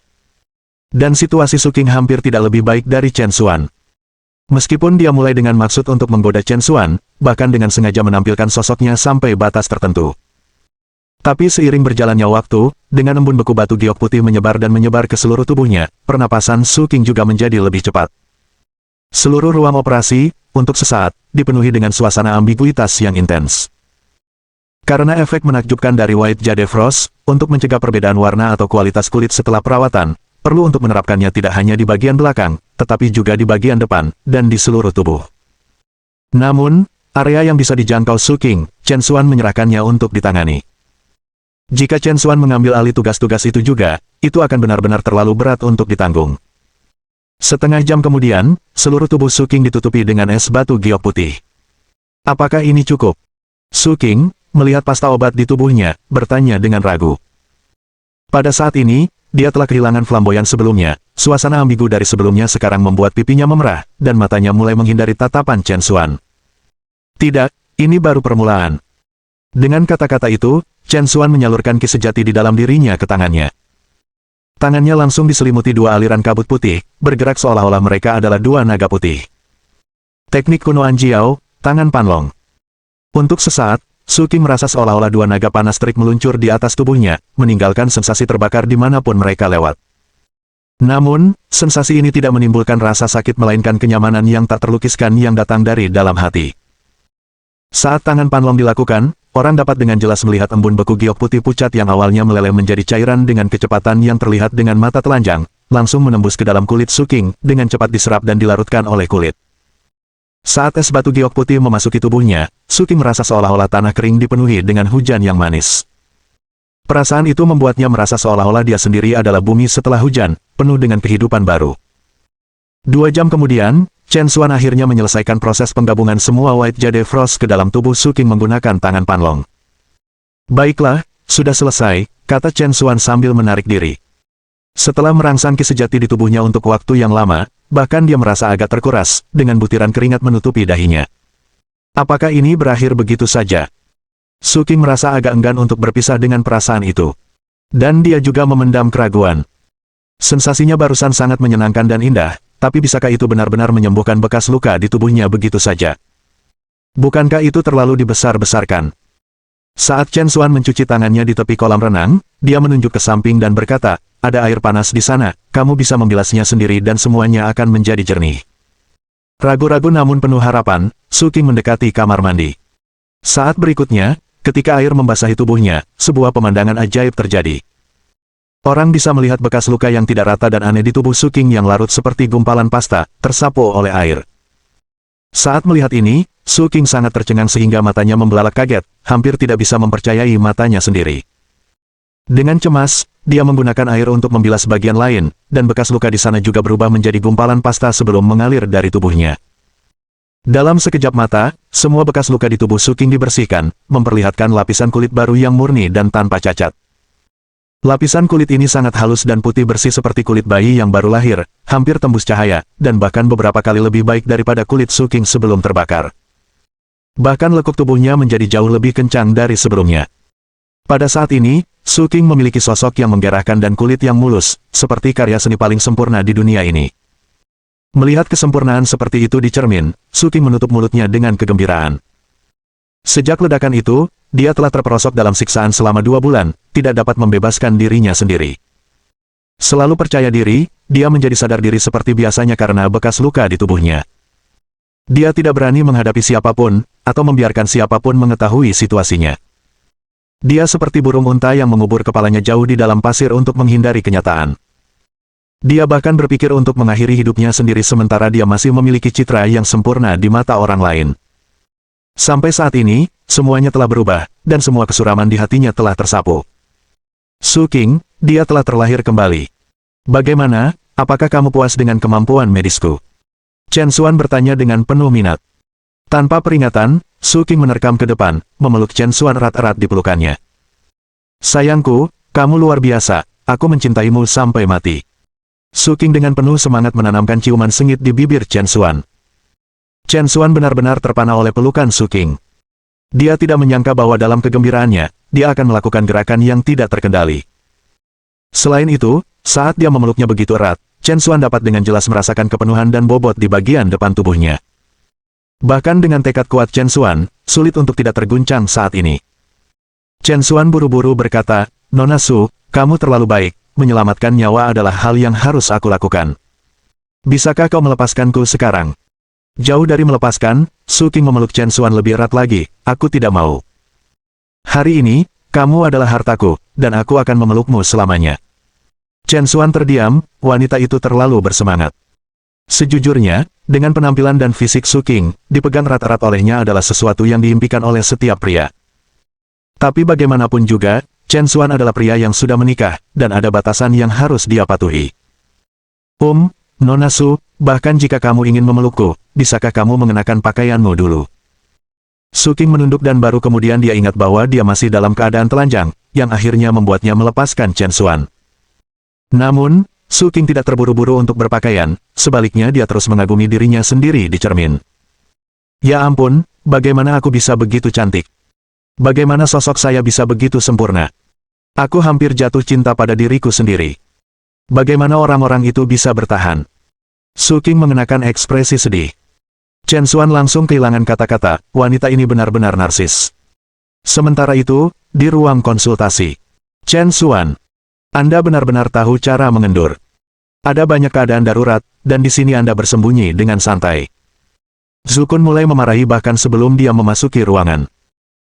Dan situasi Su King hampir tidak lebih baik dari Chen Xuan. Meskipun dia mulai dengan maksud untuk menggoda Chen Xuan, bahkan dengan sengaja menampilkan sosoknya sampai batas tertentu. Tapi seiring berjalannya waktu, dengan embun beku batu giok putih menyebar dan menyebar ke seluruh tubuhnya, pernapasan Su King juga menjadi lebih cepat. Seluruh ruang operasi, untuk sesaat, dipenuhi dengan suasana ambiguitas yang intens. Karena efek menakjubkan dari White Jade Frost, untuk mencegah perbedaan warna atau kualitas kulit setelah perawatan, perlu untuk menerapkannya tidak hanya di bagian belakang, tetapi juga di bagian depan, dan di seluruh tubuh. Namun, area yang bisa dijangkau Su King, Chen Xuan menyerahkannya untuk ditangani. Jika Chen Xuan mengambil alih tugas-tugas itu juga, itu akan benar-benar terlalu berat untuk ditanggung. Setengah jam kemudian, seluruh tubuh Su King ditutupi dengan es batu giok putih. Apakah ini cukup? Su King, melihat pasta obat di tubuhnya, bertanya dengan ragu. Pada saat ini, dia telah kehilangan flamboyan sebelumnya, suasana ambigu dari sebelumnya sekarang membuat pipinya memerah, dan matanya mulai menghindari tatapan Chen Xuan. Tidak, ini baru permulaan. Dengan kata-kata itu, Chen Xuan menyalurkan ki sejati di dalam dirinya ke tangannya. Tangannya langsung diselimuti dua aliran kabut putih, bergerak seolah-olah mereka adalah dua naga putih. Teknik kuno Anjiao, tangan panlong. Untuk sesaat, Su King merasa seolah-olah dua naga panas terik meluncur di atas tubuhnya, meninggalkan sensasi terbakar dimanapun mereka lewat. Namun, sensasi ini tidak menimbulkan rasa sakit melainkan kenyamanan yang tak terlukiskan yang datang dari dalam hati. Saat tangan panlong dilakukan, orang dapat dengan jelas melihat embun beku giok putih pucat yang awalnya meleleh menjadi cairan dengan kecepatan yang terlihat dengan mata telanjang, langsung menembus ke dalam kulit Su King, dengan cepat diserap dan dilarutkan oleh kulit. Saat es batu giok putih memasuki tubuhnya, Su King merasa seolah-olah tanah kering dipenuhi dengan hujan yang manis. Perasaan itu membuatnya merasa seolah-olah dia sendiri adalah bumi setelah hujan, penuh dengan kehidupan baru. 2 jam kemudian, Chen Xuan akhirnya menyelesaikan proses penggabungan semua White Jade Frost ke dalam tubuh Su King menggunakan tangan panlong. Baiklah, sudah selesai, kata Chen Xuan sambil menarik diri. Setelah merangsang ki sejati di tubuhnya untuk waktu yang lama, bahkan dia merasa agak terkuras, dengan butiran keringat menutupi dahinya. Apakah ini berakhir begitu saja? Su King merasa agak enggan untuk berpisah dengan perasaan itu. Dan dia juga memendam keraguan. Sensasinya barusan sangat menyenangkan dan indah, tapi bisakah itu benar-benar menyembuhkan bekas luka di tubuhnya begitu saja? Bukankah itu terlalu dibesar-besarkan? Saat Chen Xuan mencuci tangannya di tepi kolam renang, dia menunjuk ke samping dan berkata, ada air panas di sana, kamu bisa membilasnya sendiri dan semuanya akan menjadi jernih. Ragu-ragu namun penuh harapan, Su King mendekati kamar mandi. Saat berikutnya, ketika air membasahi tubuhnya, sebuah pemandangan ajaib terjadi. Orang bisa melihat bekas luka yang tidak rata dan aneh di tubuh Su King yang larut seperti gumpalan pasta, tersapu oleh air. Saat melihat ini, Su King sangat tercengang sehingga matanya membelalak kaget, hampir tidak bisa mempercayai matanya sendiri. Dengan cemas, dia menggunakan air untuk membilas bagian lain, dan bekas luka di sana juga berubah menjadi gumpalan pasta sebelum mengalir dari tubuhnya. Dalam sekejap mata, semua bekas luka di tubuh Su King dibersihkan, memperlihatkan lapisan kulit baru yang murni dan tanpa cacat. Lapisan kulit ini sangat halus dan putih bersih seperti kulit bayi yang baru lahir, hampir tembus cahaya, dan bahkan beberapa kali lebih baik daripada kulit Su King sebelum terbakar. Bahkan lekuk tubuhnya menjadi jauh lebih kencang dari sebelumnya. Pada saat ini, Su King memiliki sosok yang menggerahkan dan kulit yang mulus, seperti karya seni paling sempurna di dunia ini. Melihat kesempurnaan seperti itu di cermin, Su King menutup mulutnya dengan kegembiraan. Sejak ledakan itu, dia telah terperosok dalam siksaan selama 2 bulan, tidak dapat membebaskan dirinya sendiri. Selalu percaya diri, dia menjadi sadar diri seperti biasanya karena bekas luka di tubuhnya. Dia tidak berani menghadapi siapapun, atau membiarkan siapapun mengetahui situasinya. Dia seperti burung unta yang mengubur kepalanya jauh di dalam pasir untuk menghindari kenyataan. Dia bahkan berpikir untuk mengakhiri hidupnya sendiri sementara dia masih memiliki citra yang sempurna di mata orang lain. Sampai saat ini, semuanya telah berubah, dan semua kesuraman di hatinya telah tersapu. Su King, dia telah terlahir kembali. Bagaimana, apakah kamu puas dengan kemampuan medisku? Chen Xuan bertanya dengan penuh minat. Tanpa peringatan, Su King menerkam ke depan, memeluk Chen Xuan erat-erat di pelukannya. Sayangku, kamu luar biasa, aku mencintaimu sampai mati. Su King dengan penuh semangat menanamkan ciuman sengit di bibir Chen Xuan. Chen Xuan benar-benar terpana oleh pelukan Su King. Dia tidak menyangka bahwa dalam kegembiraannya, dia akan melakukan gerakan yang tidak terkendali. Selain itu, saat dia memeluknya begitu erat, Chen Xuan dapat dengan jelas merasakan kepenuhan dan bobot di bagian depan tubuhnya. Bahkan dengan tekad kuat Chen Xuan, sulit untuk tidak terguncang saat ini. Chen Xuan buru-buru berkata, "Nona Su, kamu terlalu baik, menyelamatkan nyawa adalah hal yang harus aku lakukan. Bisakah kau melepaskanku sekarang?" Jauh dari melepaskan, Su King memeluk Chen Xuan lebih erat lagi, "Aku tidak mau. Hari ini, kamu adalah hartaku, dan aku akan memelukmu selamanya." Chen Xuan terdiam, wanita itu terlalu bersemangat. Sejujurnya, dengan penampilan dan fisik Su King, dipegang erat-erat olehnya adalah sesuatu yang diimpikan oleh setiap pria. Tapi bagaimanapun juga, Chen Xuan adalah pria yang sudah menikah, dan ada batasan yang harus dia patuhi. Nona Su, bahkan jika kamu ingin memelukku, bisakah kamu mengenakan pakaianmu dulu?" Su King menunduk dan baru kemudian dia ingat bahwa dia masih dalam keadaan telanjang, yang akhirnya membuatnya melepaskan Chen Xuan. Namun, Su King tidak terburu-buru untuk berpakaian, sebaliknya dia terus mengagumi dirinya sendiri di cermin. "Ya ampun, bagaimana aku bisa begitu cantik? Bagaimana sosok saya bisa begitu sempurna? Aku hampir jatuh cinta pada diriku sendiri. Bagaimana orang-orang itu bisa bertahan?" Su King mengenakan ekspresi sedih. Chen Xuan langsung kehilangan kata-kata, wanita ini benar-benar narsis. Sementara itu, di ruang konsultasi. "Chen Xuan, Anda benar-benar tahu cara mengendur. Ada banyak keadaan darurat, dan di sini Anda bersembunyi dengan santai." Zukun mulai memarahi bahkan sebelum dia memasuki ruangan.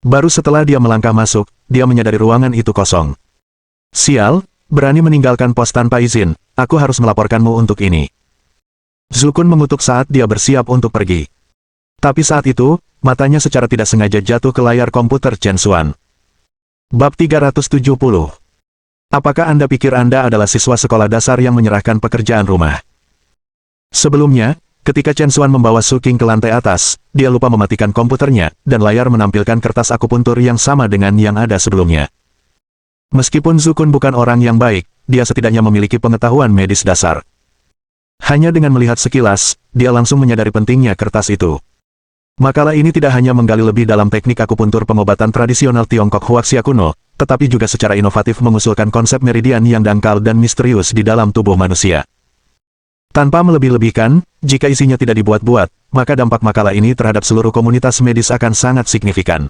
Baru setelah dia melangkah masuk, dia menyadari ruangan itu kosong. "Sial, berani meninggalkan pos tanpa izin, aku harus melaporkanmu untuk ini." Zukun mengutuk saat dia bersiap untuk pergi. Tapi saat itu, matanya secara tidak sengaja jatuh ke layar komputer Chen Xuan. Bab 370. Apakah Anda pikir Anda adalah siswa sekolah dasar yang menyerahkan pekerjaan rumah? Sebelumnya, ketika Chen Xuan membawa Su King ke lantai atas, dia lupa mematikan komputernya, dan layar menampilkan kertas akupuntur yang sama dengan yang ada sebelumnya. Meskipun Zukun bukan orang yang baik, dia setidaknya memiliki pengetahuan medis dasar. Hanya dengan melihat sekilas, dia langsung menyadari pentingnya kertas itu. Makalah ini tidak hanya menggali lebih dalam teknik akupuntur pengobatan tradisional Tiongkok Huaxia kuno, tetapi juga secara inovatif mengusulkan konsep meridian yang dangkal dan misterius di dalam tubuh manusia. Tanpa melebih-lebihkan, jika isinya tidak dibuat-buat, maka dampak makalah ini terhadap seluruh komunitas medis akan sangat signifikan.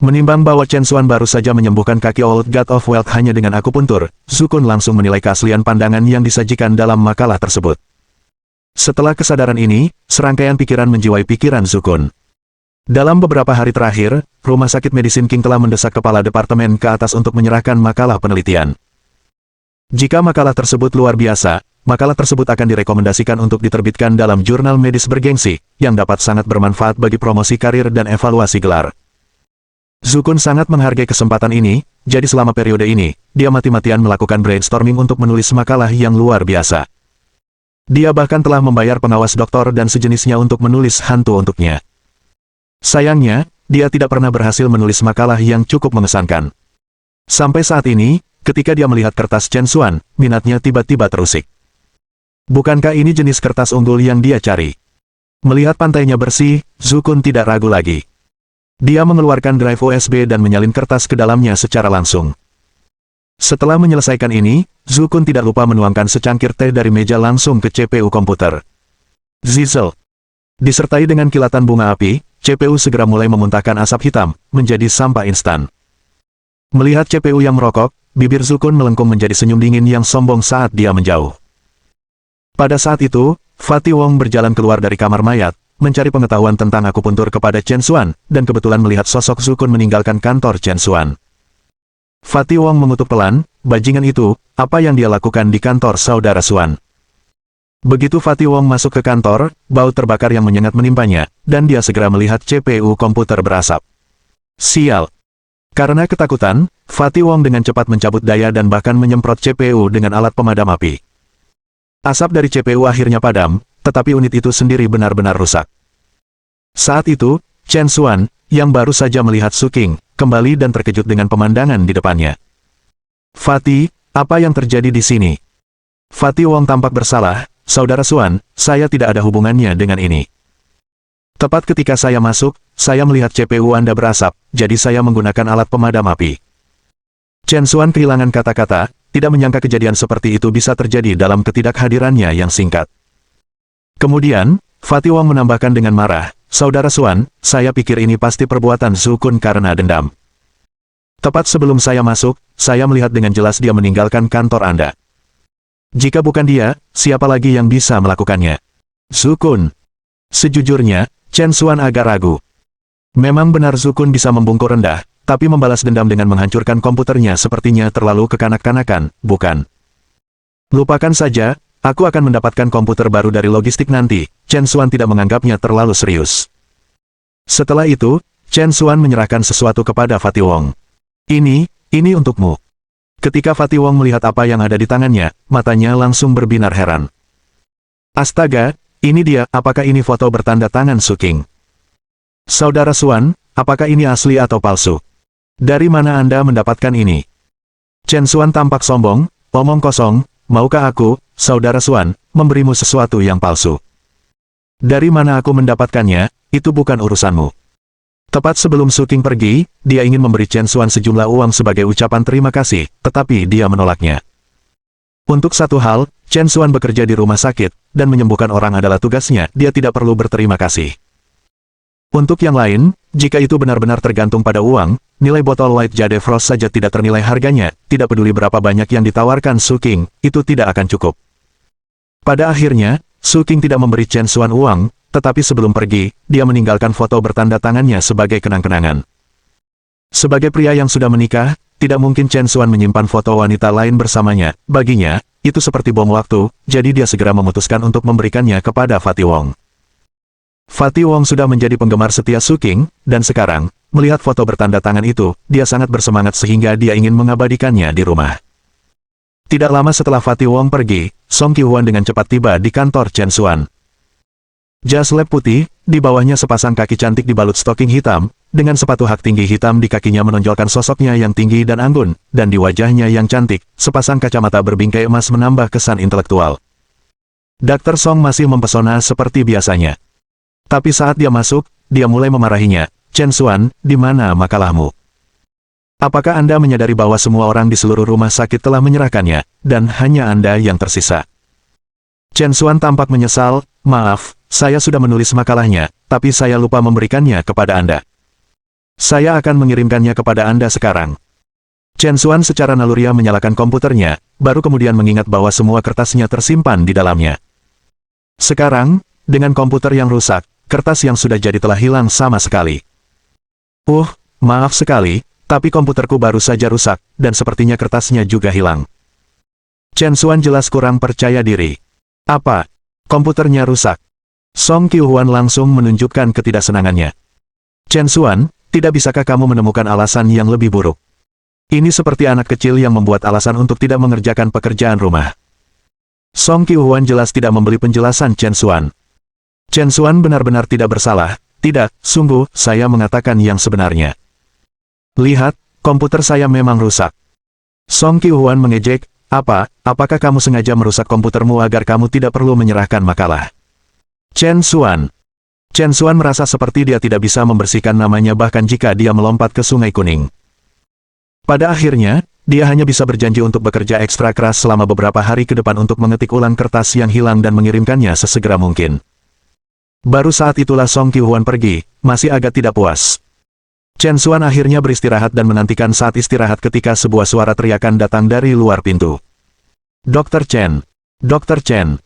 Menimbang bahwa Chen Xuan baru saja menyembuhkan kaki Old God of Wealth hanya dengan akupuntur, Zukun langsung menilai keaslian pandangan yang disajikan dalam makalah tersebut. Setelah kesadaran ini, serangkaian pikiran menjiwai pikiran Zukun. Dalam beberapa hari terakhir, Rumah Sakit Medisin King telah mendesak kepala departemen ke atas untuk menyerahkan makalah penelitian. Jika makalah tersebut luar biasa, makalah tersebut akan direkomendasikan untuk diterbitkan dalam jurnal medis bergengsi, yang dapat sangat bermanfaat bagi promosi karir dan evaluasi gelar. Zukun sangat menghargai kesempatan ini, jadi selama periode ini, dia mati-matian melakukan brainstorming untuk menulis makalah yang luar biasa. Dia bahkan telah membayar pengawas doktor dan sejenisnya untuk menulis hantu untuknya. Sayangnya, dia tidak pernah berhasil menulis makalah yang cukup mengesankan. Sampai saat ini, ketika dia melihat kertas Chen Xuan, minatnya tiba-tiba terusik. Bukankah ini jenis kertas unggul yang dia cari? Melihat pantainya bersih, Zukun tidak ragu lagi. Dia mengeluarkan drive USB dan menyalin kertas ke dalamnya secara langsung. Setelah menyelesaikan ini, Zukun tidak lupa menuangkan secangkir teh dari meja langsung ke CPU komputer. Zizel. Disertai dengan kilatan bunga api, CPU segera mulai memuntahkan asap hitam, menjadi sampah instan. Melihat CPU yang merokok, bibir Zukun melengkung menjadi senyum dingin yang sombong saat dia menjauh. Pada saat itu, Fatih Wong berjalan keluar dari kamar mayat, mencari pengetahuan tentang akupuntur kepada Chen Xuan, dan kebetulan melihat sosok Zukun meninggalkan kantor Chen Xuan. Fatih Wong mengutuk pelan, bajingan itu, apa yang dia lakukan di kantor saudara Xuan. Begitu Fatih Wong masuk ke kantor, bau terbakar yang menyengat menimpanya, dan dia segera melihat CPU komputer berasap. Sial! Karena ketakutan, Fatih Wong dengan cepat mencabut daya dan bahkan menyemprot CPU dengan alat pemadam api. Asap dari CPU akhirnya padam, tetapi unit itu sendiri benar-benar rusak. Saat itu, Chen Xuan, yang baru saja melihat Su King, kembali dan terkejut dengan pemandangan di depannya. Fatih, apa yang terjadi di sini? Fatih Wong tampak bersalah. Saudara Xuan, saya tidak ada hubungannya dengan ini. Tepat ketika saya masuk, saya melihat CPU Anda berasap, jadi saya menggunakan alat pemadam api. Chen Xuan kehilangan kata-kata, tidak menyangka kejadian seperti itu bisa terjadi dalam ketidakhadirannya yang singkat. Kemudian, Fatih Wong menambahkan dengan marah, "Saudara Suan, saya pikir ini pasti perbuatan Zukun karena dendam. Tepat sebelum saya masuk, saya melihat dengan jelas dia meninggalkan kantor Anda. Jika bukan dia, siapa lagi yang bisa melakukannya?" Zukun. Sejujurnya, Chen Xuan agak ragu. Memang benar Zukun bisa membungkuk rendah, tapi membalas dendam dengan menghancurkan komputernya sepertinya terlalu kekanak-kanakan, bukan? "Lupakan saja, aku akan mendapatkan komputer baru dari logistik nanti." Chen Xuan tidak menganggapnya terlalu serius. Setelah itu, Chen Xuan menyerahkan sesuatu kepada Fatih Wong. Ini untukmu." Ketika Fatih Wong melihat apa yang ada di tangannya, matanya langsung berbinar heran. "Astaga, ini dia, apakah ini foto bertanda tangan Su King? Saudara Xuan, apakah ini asli atau palsu? Dari mana Anda mendapatkan ini?" Chen Xuan tampak sombong, "Omong kosong, maukah aku, Saudara Xuan, memberimu sesuatu yang palsu? Dari mana aku mendapatkannya, itu bukan urusanmu." Tepat sebelum Su King pergi, dia ingin memberi Chen Xuan sejumlah uang sebagai ucapan terima kasih, tetapi dia menolaknya. Untuk satu hal, Chen Xuan bekerja di rumah sakit, dan menyembuhkan orang adalah tugasnya, dia tidak perlu berterima kasih. Untuk yang lain, jika itu benar-benar tergantung pada uang, nilai botol White Jade Frost saja tidak ternilai harganya, tidak peduli berapa banyak yang ditawarkan Su King, itu tidak akan cukup. Pada akhirnya, Su King tidak memberi Chen Xuan uang, tetapi sebelum pergi, dia meninggalkan foto bertanda tangannya sebagai kenang-kenangan. Sebagai pria yang sudah menikah, tidak mungkin Chen Xuan menyimpan foto wanita lain bersamanya, baginya, itu seperti bom waktu, jadi dia segera memutuskan untuk memberikannya kepada Fatih Wong. Fatih Wong sudah menjadi penggemar setia Su King, dan sekarang, melihat foto bertanda tangan itu, dia sangat bersemangat sehingga dia ingin mengabadikannya di rumah. Tidak lama setelah Fatih Wong pergi, Song Qiuhuan dengan cepat tiba di kantor Chen Xuan. Jas lab putih, di bawahnya sepasang kaki cantik dibalut stoking hitam, dengan sepatu hak tinggi hitam di kakinya menonjolkan sosoknya yang tinggi dan anggun, dan di wajahnya yang cantik, sepasang kacamata berbingkai emas menambah kesan intelektual. Dr. Song masih mempesona seperti biasanya. Tapi saat dia masuk, dia mulai memarahinya, "Chen Xuan, di mana makalahmu? Apakah Anda menyadari bahwa semua orang di seluruh rumah sakit telah menyerahkannya, dan hanya Anda yang tersisa?" Chen Xuan tampak menyesal, "Maaf, saya sudah menulis makalahnya, tapi saya lupa memberikannya kepada Anda. Saya akan mengirimkannya kepada Anda sekarang." Chen Xuan secara naluriah menyalakan komputernya, baru kemudian mengingat bahwa semua kertasnya tersimpan di dalamnya. Sekarang, dengan komputer yang rusak, kertas yang sudah jadi telah hilang sama sekali. Maaf sekali, tapi komputerku baru saja rusak, dan sepertinya kertasnya juga hilang." Chen Xuan jelas kurang percaya diri. "Apa? Komputernya rusak?" Song Qiuhuan langsung menunjukkan ketidaksenangannya. "Chen Xuan, tidak bisakah kamu menemukan alasan yang lebih buruk? Ini seperti anak kecil yang membuat alasan untuk tidak mengerjakan pekerjaan rumah." Song Qiuhuan jelas tidak membeli penjelasan Chen Xuan. Chen Xuan benar-benar tidak bersalah. "Tidak, sungguh, saya mengatakan yang sebenarnya. Lihat, komputer saya memang rusak." Song Qiuhuan mengejek, Apakah kamu sengaja merusak komputermu agar kamu tidak perlu menyerahkan makalah?" Chen Xuan. Chen Xuan merasa seperti dia tidak bisa membersihkan namanya bahkan jika dia melompat ke Sungai Kuning. Pada akhirnya, dia hanya bisa berjanji untuk bekerja ekstra keras selama beberapa hari ke depan untuk mengetik ulang kertas yang hilang dan mengirimkannya sesegera mungkin. Baru saat itulah Song Qiuhuan pergi, masih agak tidak puas. Chen Xuan akhirnya beristirahat dan menantikan saat istirahat ketika sebuah suara teriakan datang dari luar pintu. "Dr. Chen! Dr. Chen!"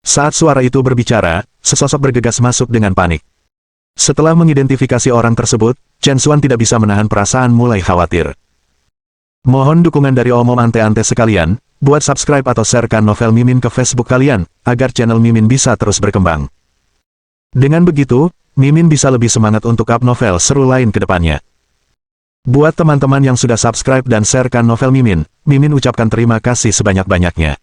Saat suara itu berbicara, sesosok bergegas masuk dengan panik. Setelah mengidentifikasi orang tersebut, Chen Xuan tidak bisa menahan perasaan mulai khawatir. Mohon dukungan dari omom ante-ante sekalian, buat subscribe atau sharekan novel Mimin ke Facebook kalian, agar channel Mimin bisa terus berkembang. Dengan begitu, Mimin bisa lebih semangat untuk up novel seru lain ke depannya. Buat teman-teman yang sudah subscribe dan sharekan novel Mimin, Mimin ucapkan terima kasih sebanyak-banyaknya.